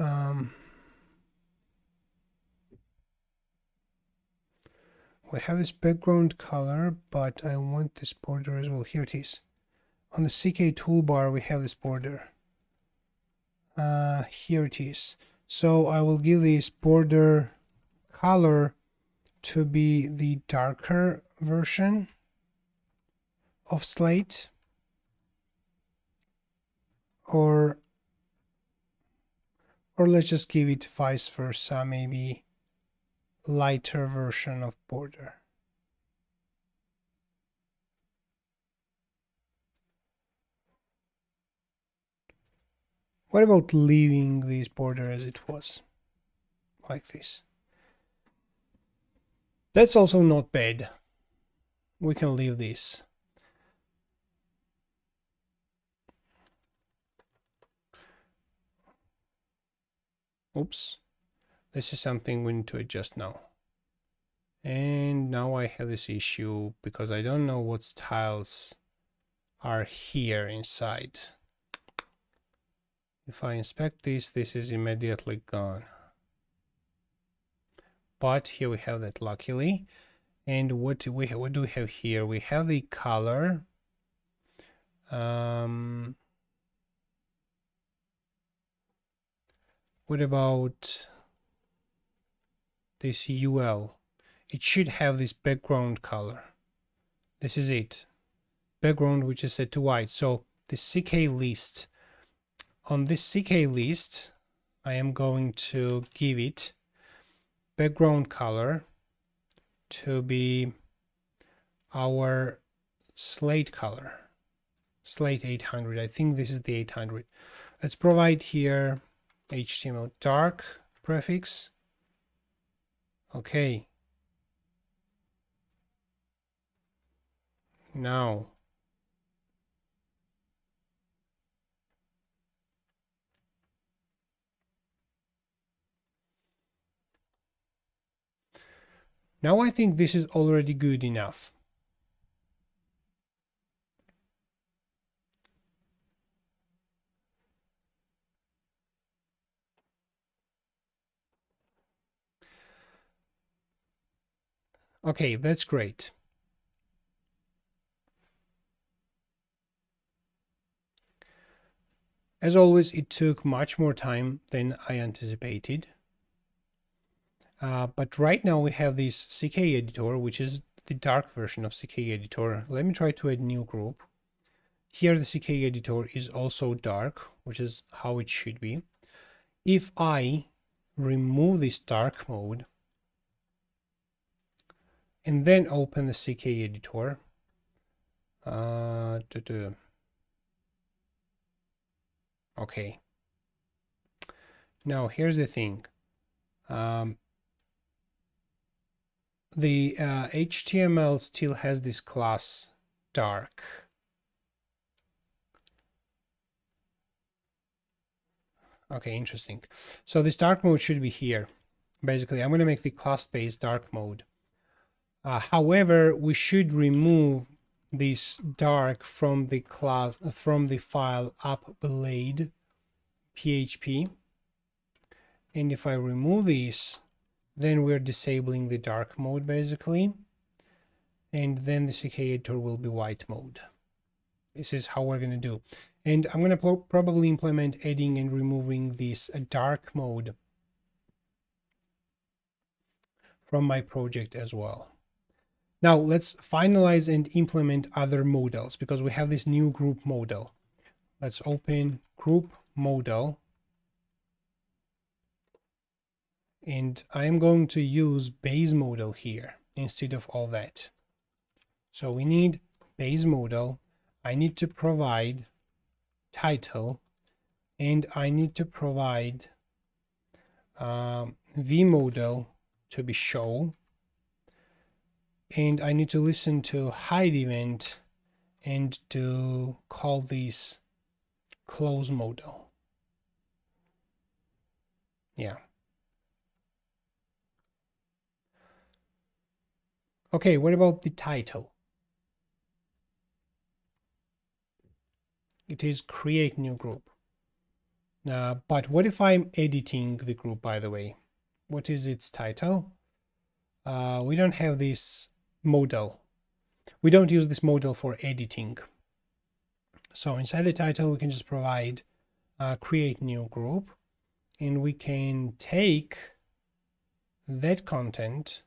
We have this background color, but I want this border as well. Here it is. On the CK toolbar, we have this border. Here it is. So I will give this border color to be the darker version of slate, or let's just give it vice versa, maybe lighter version of border. What about leaving this border as it was, like this? That's also not bad. We can leave this. Oops, this is something we need to adjust now. And now I have this issue because I don't know what styles are here inside. If I inspect this, this is immediately gone. But here we have that luckily. And what do we have here? We have the color. What about this UL? It should have this background color. This is it. Background which is set to white. So the CK list. On this CK list, I am going to give it background color to be our slate color. Slate 800. I think this is the 800. Let's provide here HTML dark prefix. Okay. Now I think this is already good enough. Okay, that's great. As always, it took much more time than I anticipated. But right now we have this CK editor, which is the dark version of CK editor. Let me try to add new group. Here the CK editor is also dark, which is how it should be. If I remove this dark mode and then open the CK editor, okay. Now here's the thing. The HTML still has this class dark. Okay, interesting. So this dark mode should be here. Basically, I'm going to make the class-based dark mode. However, we should remove this dark from the class, from the file appblade.php. And if I remove this, then we're disabling the dark mode basically. And then the CK editor will be white mode. This is how we're going to do. And I'm going to probably implement adding and removing this dark mode from my project as well. Now let's finalize and implement other modals because we have this new group modal. Let's open group modal. And I'm going to use base modal here instead of all that. So we need base modal. I need to provide title, and I need to provide vModal to be show, and I need to listen to hide event and to call this close modal. Yeah. Okay, what about the title? It is create new group. But what if I'm editing the group, by the way? What is its title? We don't have this modal. We don't use this modal for editing. So inside the title, we can just provide create new group, and we can take that content,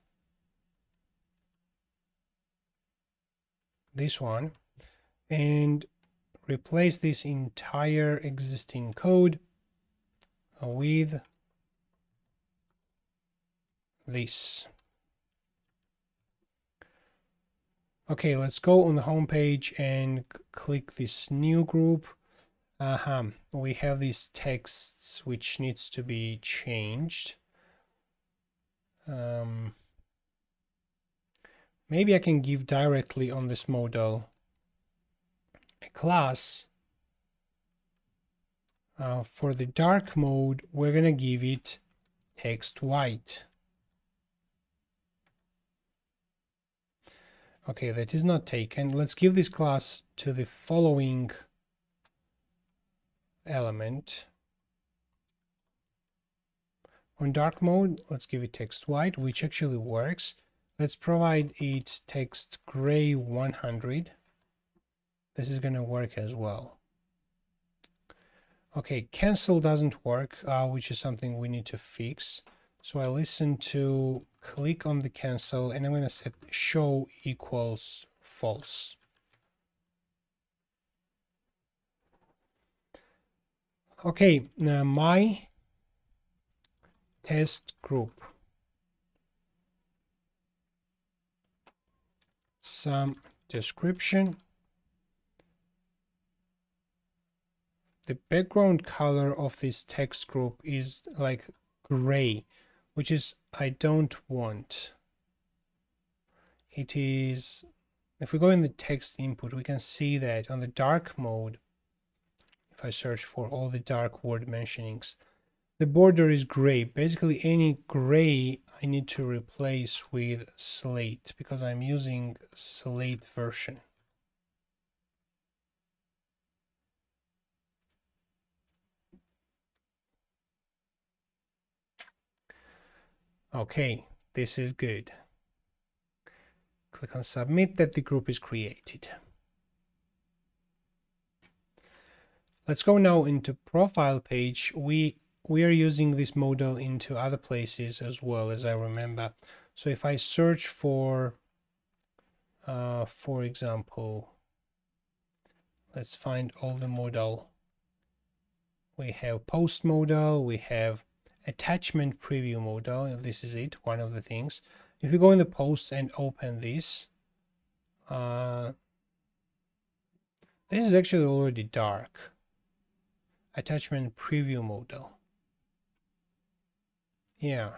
this one, and replace this entire existing code with this. Okay, let's go on the home page and click this new group. We have these texts which needs to be changed. Maybe I can give directly on this modal a class. For the dark mode, we're gonna give it text white. Okay, that is not taken. Let's give this class to the following element. On dark mode, let's give it text white, which actually works. Let's provide it text gray 100. This is going to work as well. Okay, cancel doesn't work, which is something we need to fix. So I listen to click on the cancel, and I'm going to set show equals false. Okay, now my test group. Some description. The background color of this text group is like gray, which is I don't want. It is, if we go in the text input, we can see that on the dark mode, if I search for all the dark word mentionings, the border is gray. Basically any gray I need to replace with slate because I'm using slate version. Okay, this is good. Click on submit that the group is created. Let's go now into profile page. We are using this modal into other places as well, as I remember. So if I search for example, let's find all the modal. We have post modal, we have attachment preview modal. This is it, one of the things. If you go in the post and open this, this is actually already dark. Attachment preview modal. Yeah,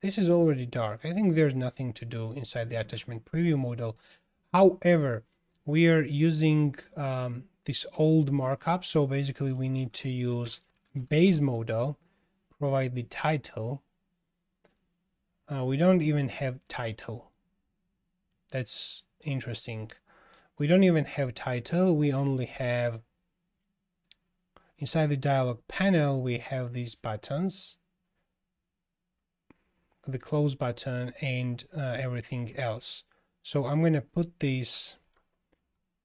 this is already dark. I think there's nothing to do inside the attachment preview modal. However, we are using this old markup, so basically we need to use base modal, provide the title. We don't even have title. That's interesting. We don't even have title. We only have, inside the dialog panel, we have these buttons, the close button and everything else. So I'm going to put this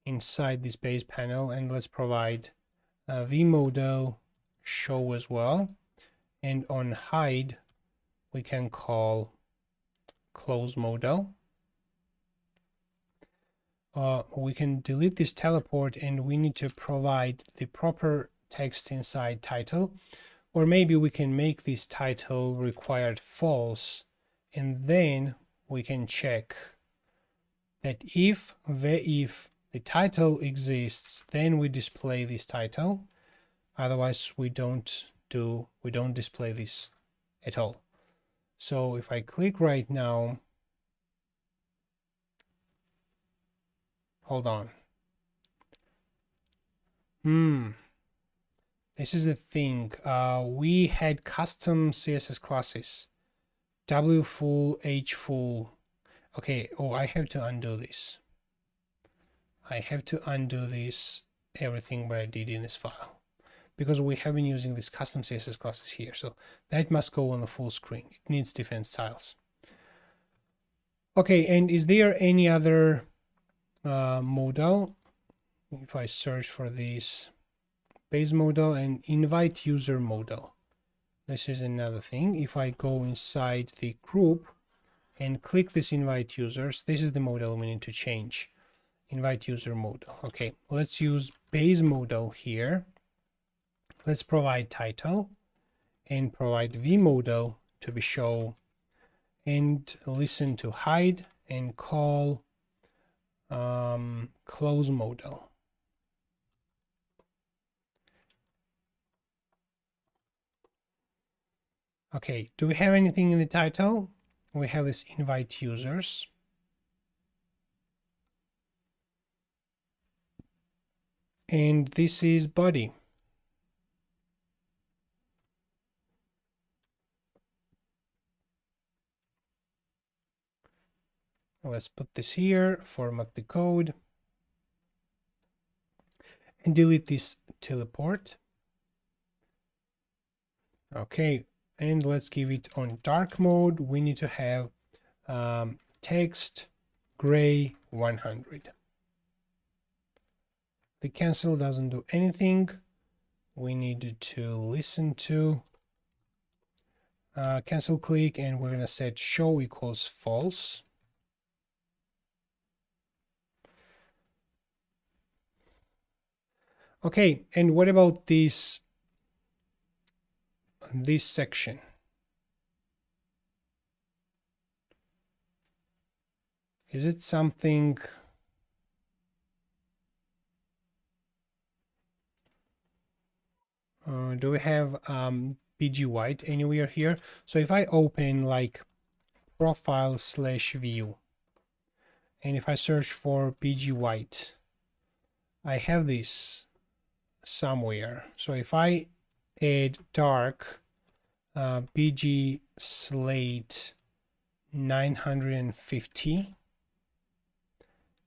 inside this base panel, and let's provide vmodal show as well. And on hide, we can call close modal. We can delete this teleport, and we need to provide the proper text inside title. Or maybe we can make this title required false, and then we can check that if the title exists, then we display this title. Otherwise, we don't display this at all. So if I click right now, hold on. This is the thing. We had custom CSS classes, W full, H full. Okay, I have to undo this. I have to undo this, everything what I did in this file, because we have been using these custom CSS classes here. So that must go on the full screen. It needs different styles. Okay, and is there any other modal? If I search for this base modal and invite user modal, this is another thing. If I go inside the group and click this invite users, this is the modal we need to change. Invite user modal. Okay, let's use base modal here. Let's provide title and provide vmodal to be shown, and listen to hide and call close modal. Okay, do we have anything in the title? We have this invite users. And this is body. Let's put this here, format the code, and delete this teleport. Okay, and let's give it on dark mode. We need to have text gray 100. The cancel doesn't do anything. We need to listen to cancel click, and we're going to set show equals false. Okay, and what about this section? Is it something? Do we have PG white anywhere here? So if I open like profile/view, and if I search for PG white, I have this somewhere. So if I add dark PG slate 950,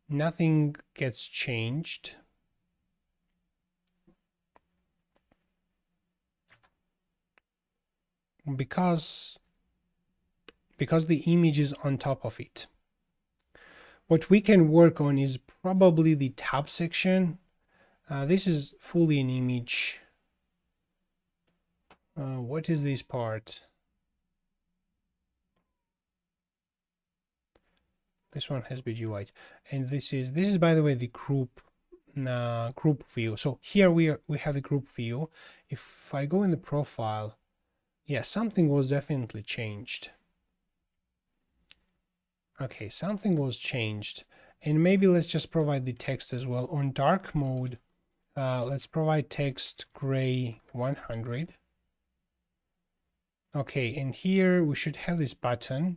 nothing gets changed. Because the image is on top of it. What we can work on is probably the tab section. This is fully an image. What is this part? This one has BG white, and this is by the way the group view. So here we have the group view. If I go in the profile, yeah, something was definitely changed. Okay, something was changed, and maybe let's just provide the text as well. On dark mode, let's provide text gray 100. Okay, and here we should have this button.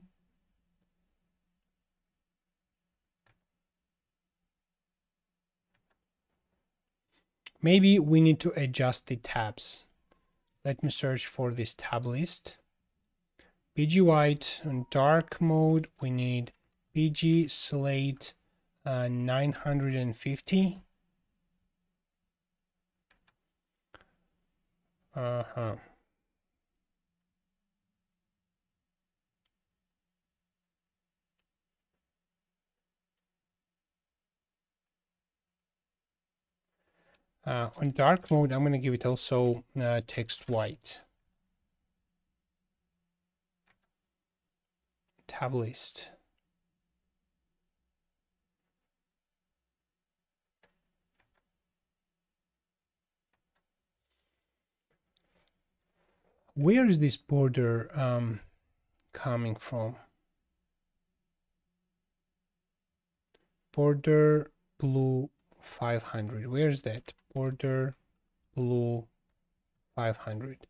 Maybe we need to adjust the tabs. Let me search for this tab list. BG white on dark mode, we need BG slate 950. On dark mode, I'm going to give it also text white. Tab list. Where is this border coming from? Border blue 500. Where's that? Border blue 500.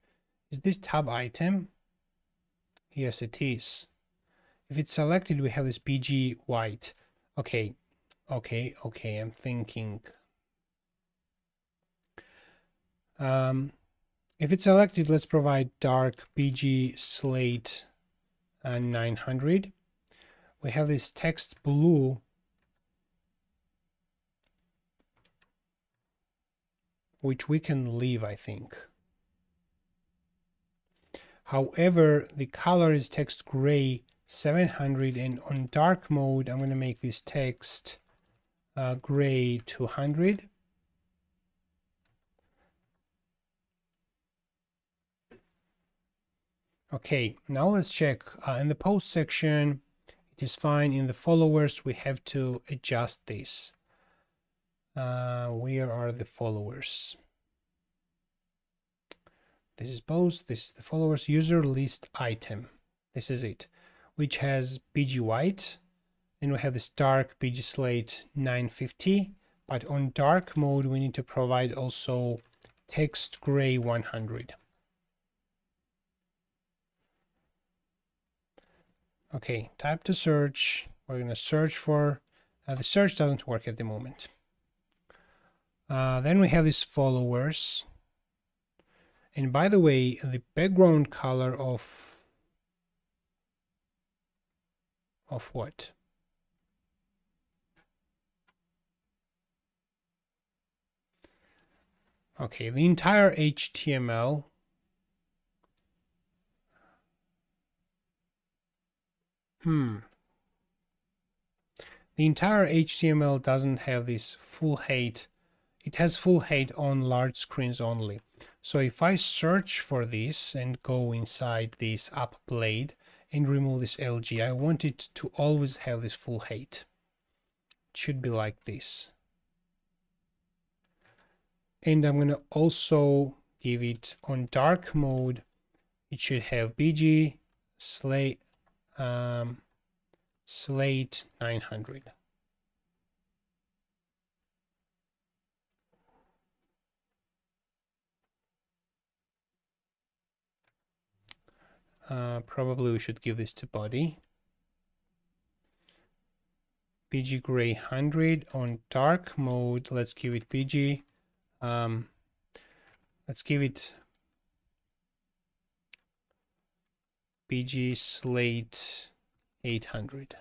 Is this tab item? Yes, it is. If it's selected, we have this BG white. Okay, I'm thinking. If it's selected, let's provide dark BG slate 900. We have this text blue, which we can leave, I think. However, the color is text gray 700, and on dark mode, I'm going to make this text gray 200. Okay, now let's check. In the post section, it is fine. In the followers, we have to adjust this. Where are the followers? This is post, this is the followers, user list item. This is it, which has BG white, and we have this dark BG slate 950, but on dark mode, we need to provide also text gray 100. Okay, type to search. We're going to search for, the search doesn't work at the moment. Then we have these followers. And by the way, the background color of what? Okay, the entire HTML. The entire HTML doesn't have this full height. It has full height on large screens only. So if I search for this and go inside this up blade and remove this LG, I want it to always have this full height. It should be like this. And I'm going to also give it on dark mode. It should have BG slate 900. Probably we should give this to body. BG gray 100 on dark mode. Let's give it BG. Let's give it BG slate 800.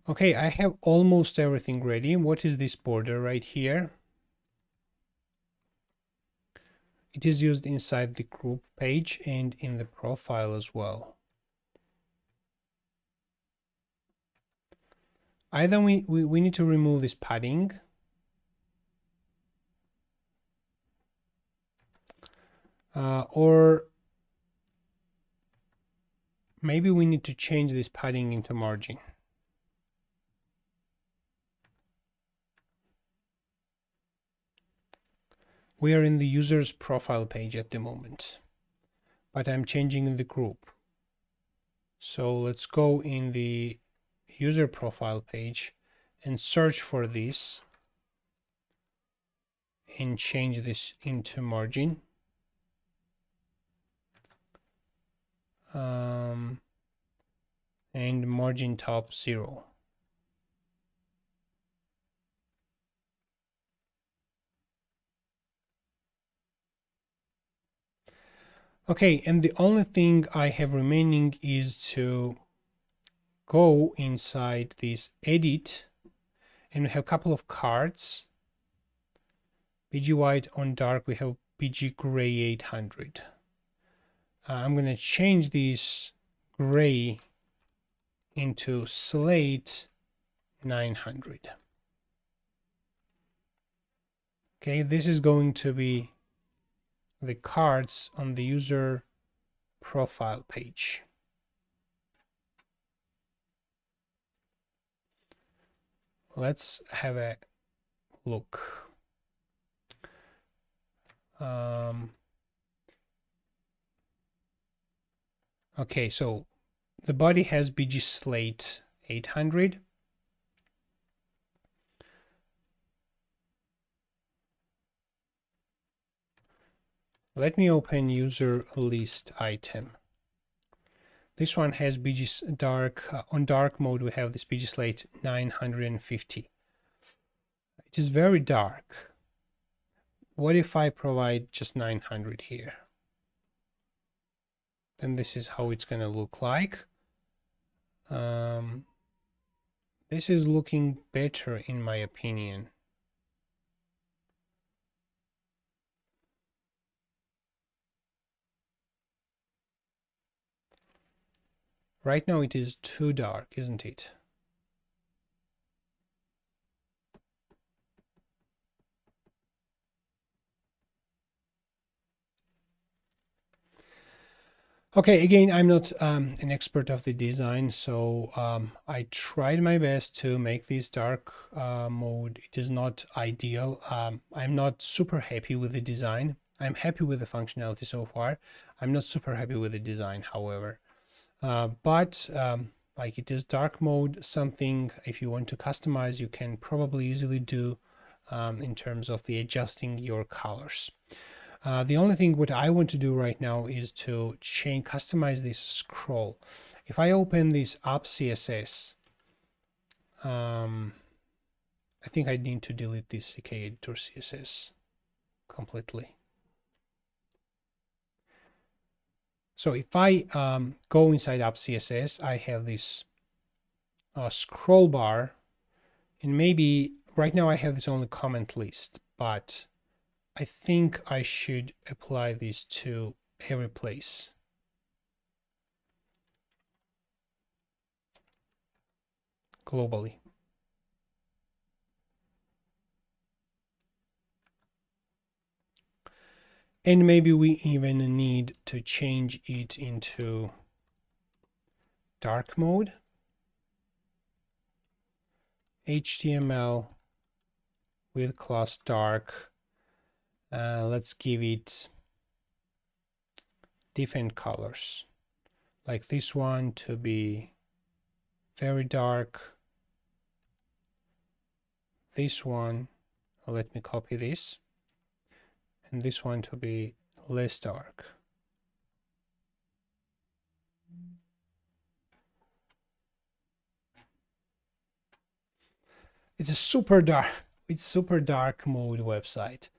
Okay, I have almost everything ready. What is this border right here? It is used inside the group page and in the profile as well. Either we need to remove this padding, or maybe we need to change this padding into margin. We are in the user's profile page at the moment, but I'm changing the group. So let's go in the user profile page and search for this and change this into margin. And margin top 0. Okay, and the only thing I have remaining is to go inside this edit, and we have a couple of cards. BG white on dark, we have BG gray 800. I'm going to change this gray into slate 900. Okay, this is going to be the cards on the user profile page. Let's have a look. Okay, so the body has BG slate 800. Let me open user list item. This one has BG dark. On dark mode, we have this BG slate 950. It is very dark. What if I provide just 900 here? Then this is how it's going to look like. This is looking better in my opinion. Right now it is too dark, isn't it? Okay, again, I'm not an expert of the design, so I tried my best to make this dark mode. It is not ideal. I'm not super happy with the design. I'm happy with the functionality so far. I'm not super happy with the design, however. But like it is dark mode, something if you want to customize, you can probably easily do in terms of the adjusting your colors. The only thing what I want to do right now is to customize this scroll. If I open this up CSS, I think I need to delete this CK editor CSS completely. So if I go inside up CSS, I have this scroll bar, and maybe right now I have this only comment list, but I think I should apply this to every place. Globally. And maybe we even need to change it into dark mode. HTML with class dark. Let's give it different colors, like this one to be very dark, this one, let me copy this, and this one to be less dark. It's a super dark mode website.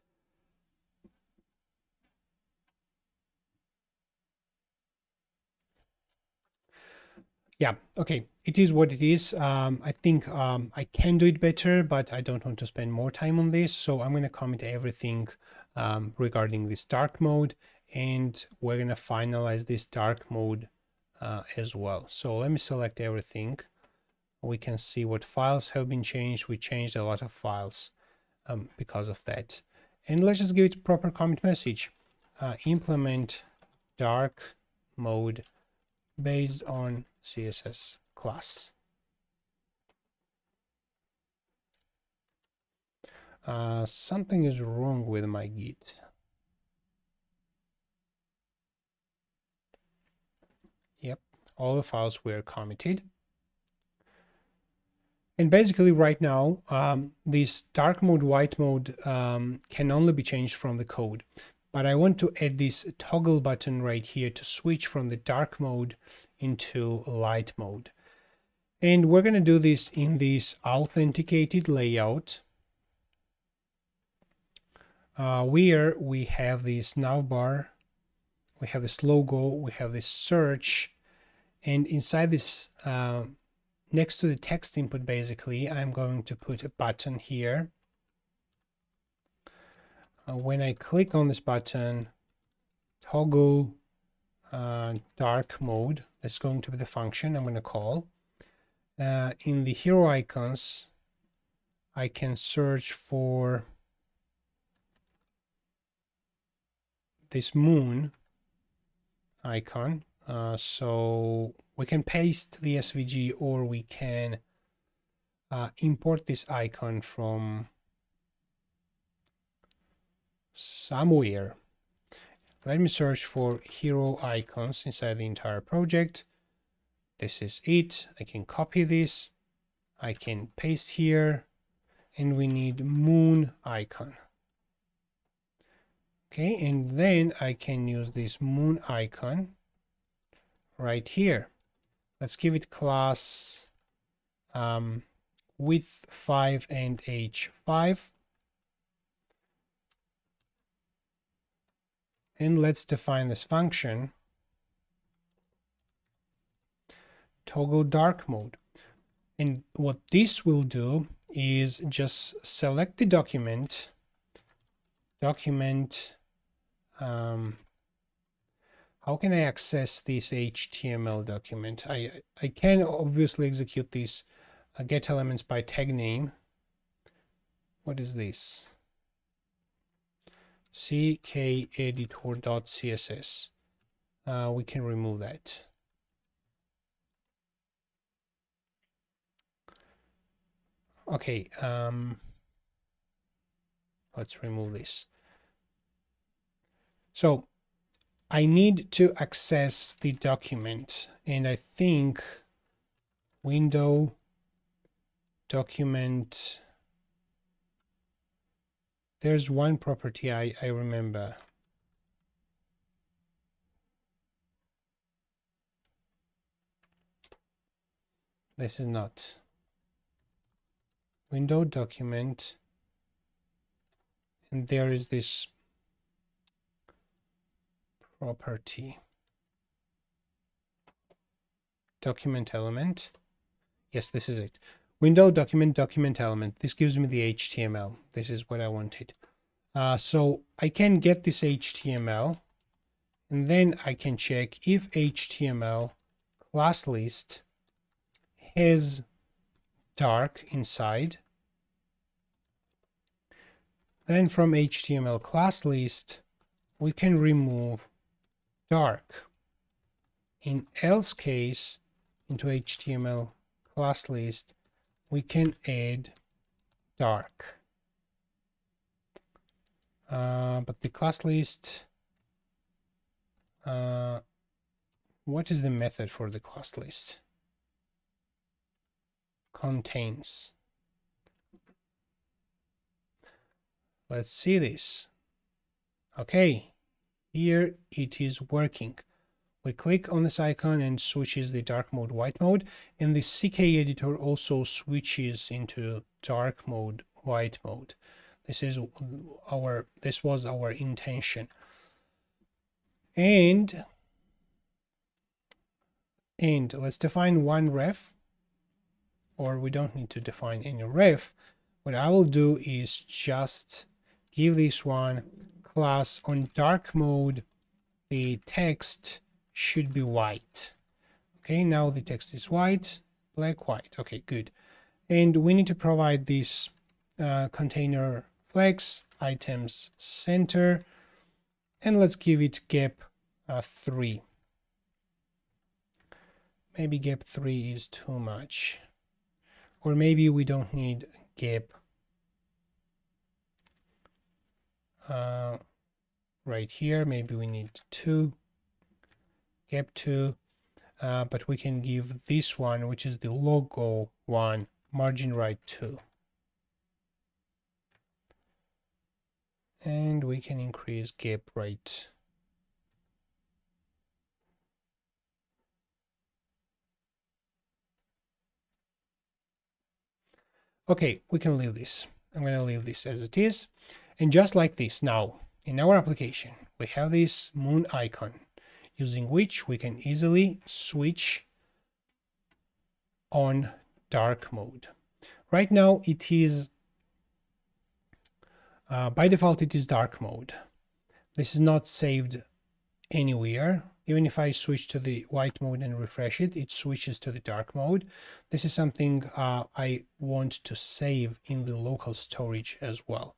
Yeah, okay, it is what it is. I think I can do it better, but I don't want to spend more time on this. So I'm going to comment everything regarding this dark mode, and we're going to finalize this dark mode as well. So let me select everything. We can see what files have been changed. We changed a lot of files because of that. And let's just give it a proper commit message. Implement dark mode based on CSS class. Something is wrong with my Git. Yep, all the files were committed. And basically right now, this dark mode, white mode can only be changed from the code. But I want to add this toggle button right here to switch from the dark mode into light mode. And we're going to do this in this authenticated layout, where we have this navbar, we have this logo, we have this search, and inside this, next to the text input, basically, I'm going to put a button here. When I click on this button, toggle dark mode, that's going to be the function I'm going to call. In the hero icons, I can search for this moon icon. So we can paste the SVG, or we can import this icon from somewhere. Let me search for hero icons inside the entire project. This is it. I can copy this. I can paste here, and we need moon icon. Okay, and then I can use this moon icon right here. Let's give it class width 5 and age 5. And let's define this function, toggle dark mode. And what this will do is just select the document, how can I access this HTML document? I can obviously execute this get elements by tag name. What is this? ckeditor.css. We can remove that. Okay, let's remove this. So I need to access the document, and I think window document, there's one property I remember. This is not window document, and there is this property document element. Yes, this is it. Window document element. This gives me the HTML. This is what I wanted. So I can get this HTML, and then I can check if HTML class list has dark inside. Then from HTML class list, we can remove dark. In else case, into HTML class list, we can add dark. But the class list, what is the method for the class list? Contains. Let's see this. Okay, here it is working. We click on this icon and switches the dark mode, white mode, and the CK editor also switches into dark mode, white mode. This was our intention. And let's define one ref, or we don't need to define any ref. What I will do is just give this one class on dark mode. The text should be white. Okay, now the text is white. black, white. Okay, good. And we need to provide this container flex items center, and let's give it gap 3. Maybe gap 3 is too much, or maybe we don't need gap right here. Maybe we need 2, gap 2, but we can give this one, which is the logo one, margin right 2. And we can increase gap right. Okay, we can leave this. I'm going to leave this as it is. And just like this, now in our application, we have this moon icon, using which we can easily switch on dark mode. Right now it is, by default, it is dark mode. This is not saved anywhere. Even if I switch to the white mode and refresh it, it switches to the dark mode. This is something I want to save in the local storage as well.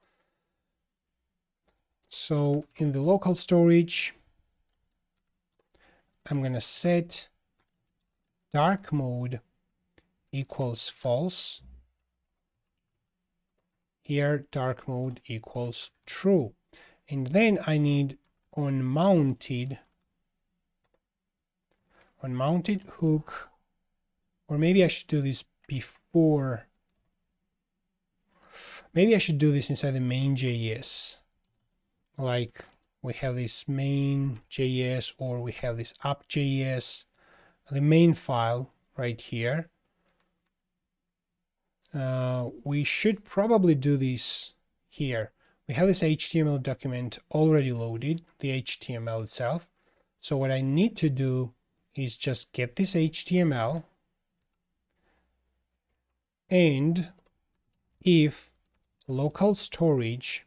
So in the local storage, I'm going to set dark mode equals false. Here dark mode equals true. And then I need on mounted hook, or maybe I should do this before. Maybe I should do this inside the main.js. Like we have this main.js, or we have this app.js, the main file right here. We should probably do this here. We have this HTML document already loaded, the HTML itself. So what I need to do is just get this HTML, and if local storage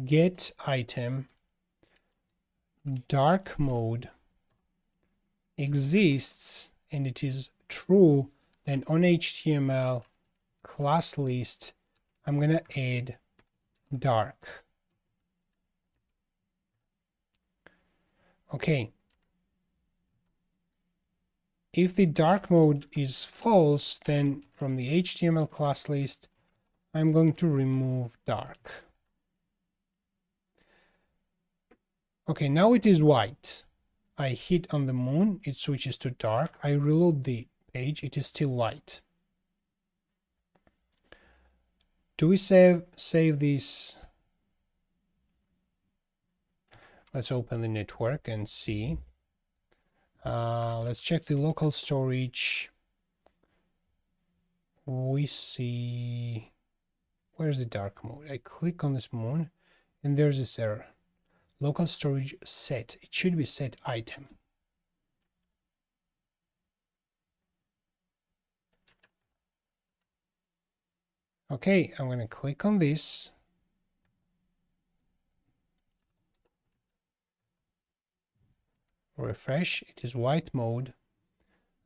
get item dark mode exists and it is true, then on HTML class list I'm gonna add dark. Okay. If the dark mode is false, then from the HTML class list, I'm going to remove dark. Okay, now it is white. I hit on the moon, it switches to dark. I reload the page, it is still white. Do we save this? Let's open the network and see. Let's check the local storage. We see, where's the dark mode? I click on this moon and there's this error. Local storage set. It should be set item. Okay, I'm going to click on this. Refresh, it is white mode.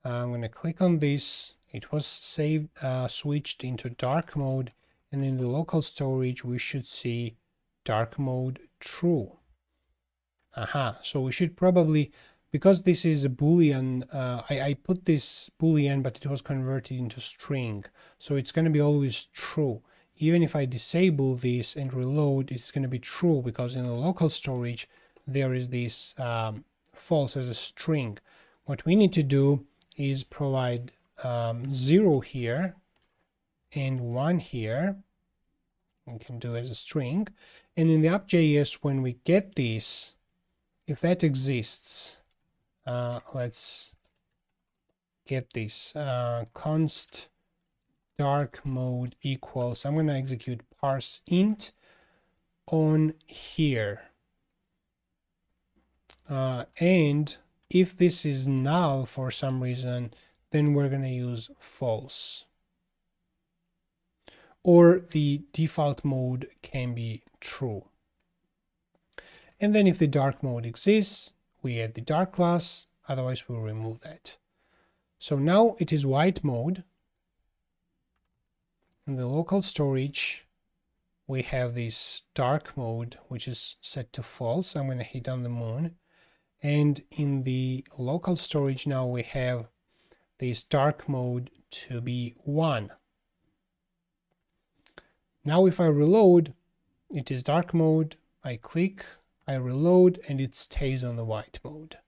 I'm going to click on this. It was saved, switched into dark mode, and in the local storage we should see dark mode true. Aha, so we should probably, because this is a boolean, I put this boolean but it was converted into string, so it's going to be always true. Even if I disable this and reload, it's going to be true, because in the local storage there is this false as a string. What we need to do is provide 0 here and 1 here. We can do as a string, and in the app.js, when we get this, if that exists, let's get this const dark mode equals, I'm going to execute parse int on here. And if this is null for some reason, then we're going to use false. Or the default mode can be true. And then if the dark mode exists, we add the dark class, otherwise we'll remove that. So now it is white mode. In the local storage, we have this dark mode, which is set to false. I'm going to hit on the moon. And in the local storage now we have this dark mode to be 1. Now if I reload, it is dark mode. I click, I reload, and it stays on the white mode.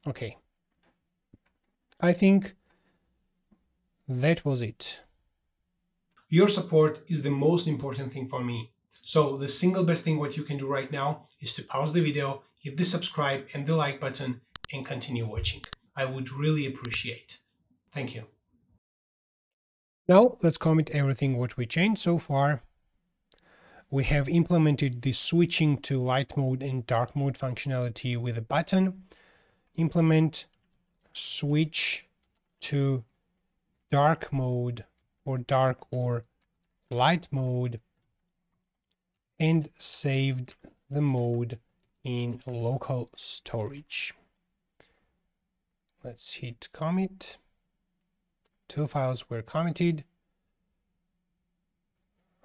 Okay. I think that was it. Your support is the most important thing for me. So the single best thing what you can do right now is to pause the video, hit the subscribe and the like button, and continue watching. I would really appreciate. Thank you. Now let's comment everything what we changed so far. We have implemented the switching to light mode and dark mode functionality with a button. Implement switch to dark mode or dark or light mode, and saved the mode in local storage. Let's hit commit. 2 files were committed.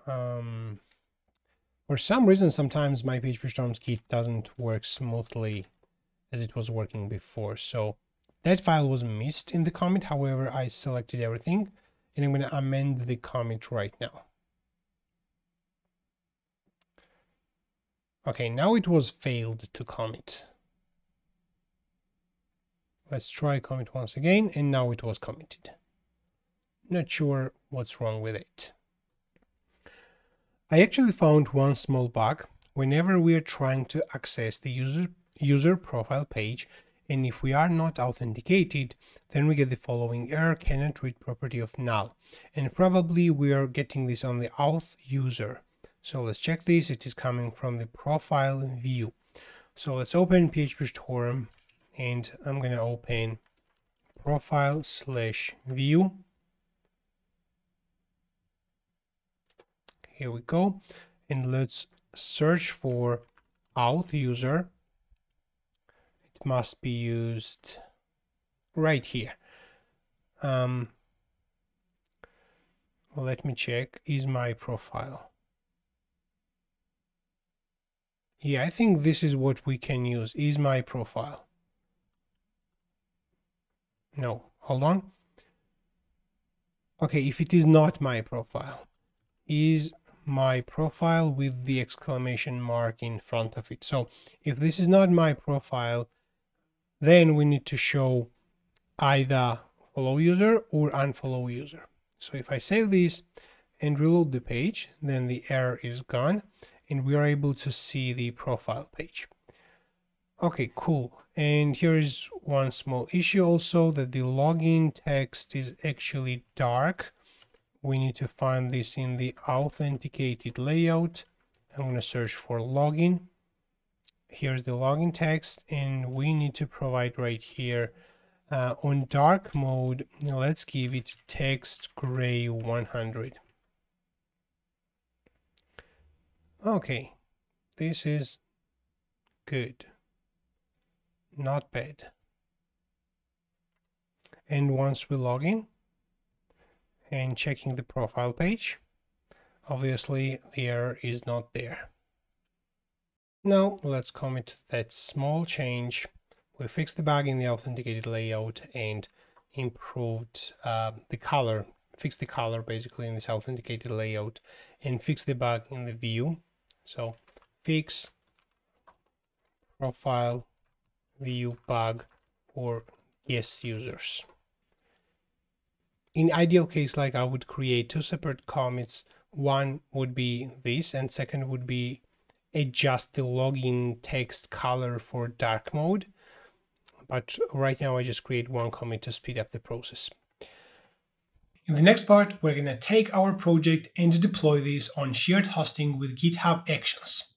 For some reason, sometimes my PHP Storms Git doesn't work smoothly as it was working before. So that file was missed in the commit. However, I selected everything and I'm going to amend the commit right now. Okay, now it was failed to commit. Let's try commit once again, and now it was committed. Not sure what's wrong with it. I actually found one small bug whenever we are trying to access the user profile page, and if we are not authenticated, then we get the following error: cannot read property of null. And probably we are getting this on the auth user. So let's check this. It is coming from the profile view. So let's open PHP Storm, and I'm going to open profile/view. Here we go. And let's search for auth user. It must be used right here. Let me check. Is my profile? Yeah, I think this is what we can use. Is my profile? No, hold on. Okay, if it is not my profile, is my profile with the exclamation mark in front of it. So if this is not my profile, then we need to show either follow user or unfollow user. So if I save this and reload the page, then the error is gone and we are able to see the profile page. Okay, cool. And here is one small issue also, that the login text is actually dark. We need to find this in the authenticated layout. I'm going to search for login. Here's the login text, and we need to provide right here on dark mode. Let's give it text gray 100. Okay, this is good, not bad. And once we log in and checking the profile page, obviously the error is not there. Now let's commit that small change. We fixed the bug in the authenticated layout and improved the color, fixed the color basically in this authenticated layout, and fixed the bug in the view. So fix profile view bug for guest users. In ideal case, like, I would create 2 separate commits. One would be this, and second would be adjust the login text color for dark mode. But right now I just create one commit to speed up the process. In the next part, we're going to take our project and deploy this on shared hosting with GitHub Actions.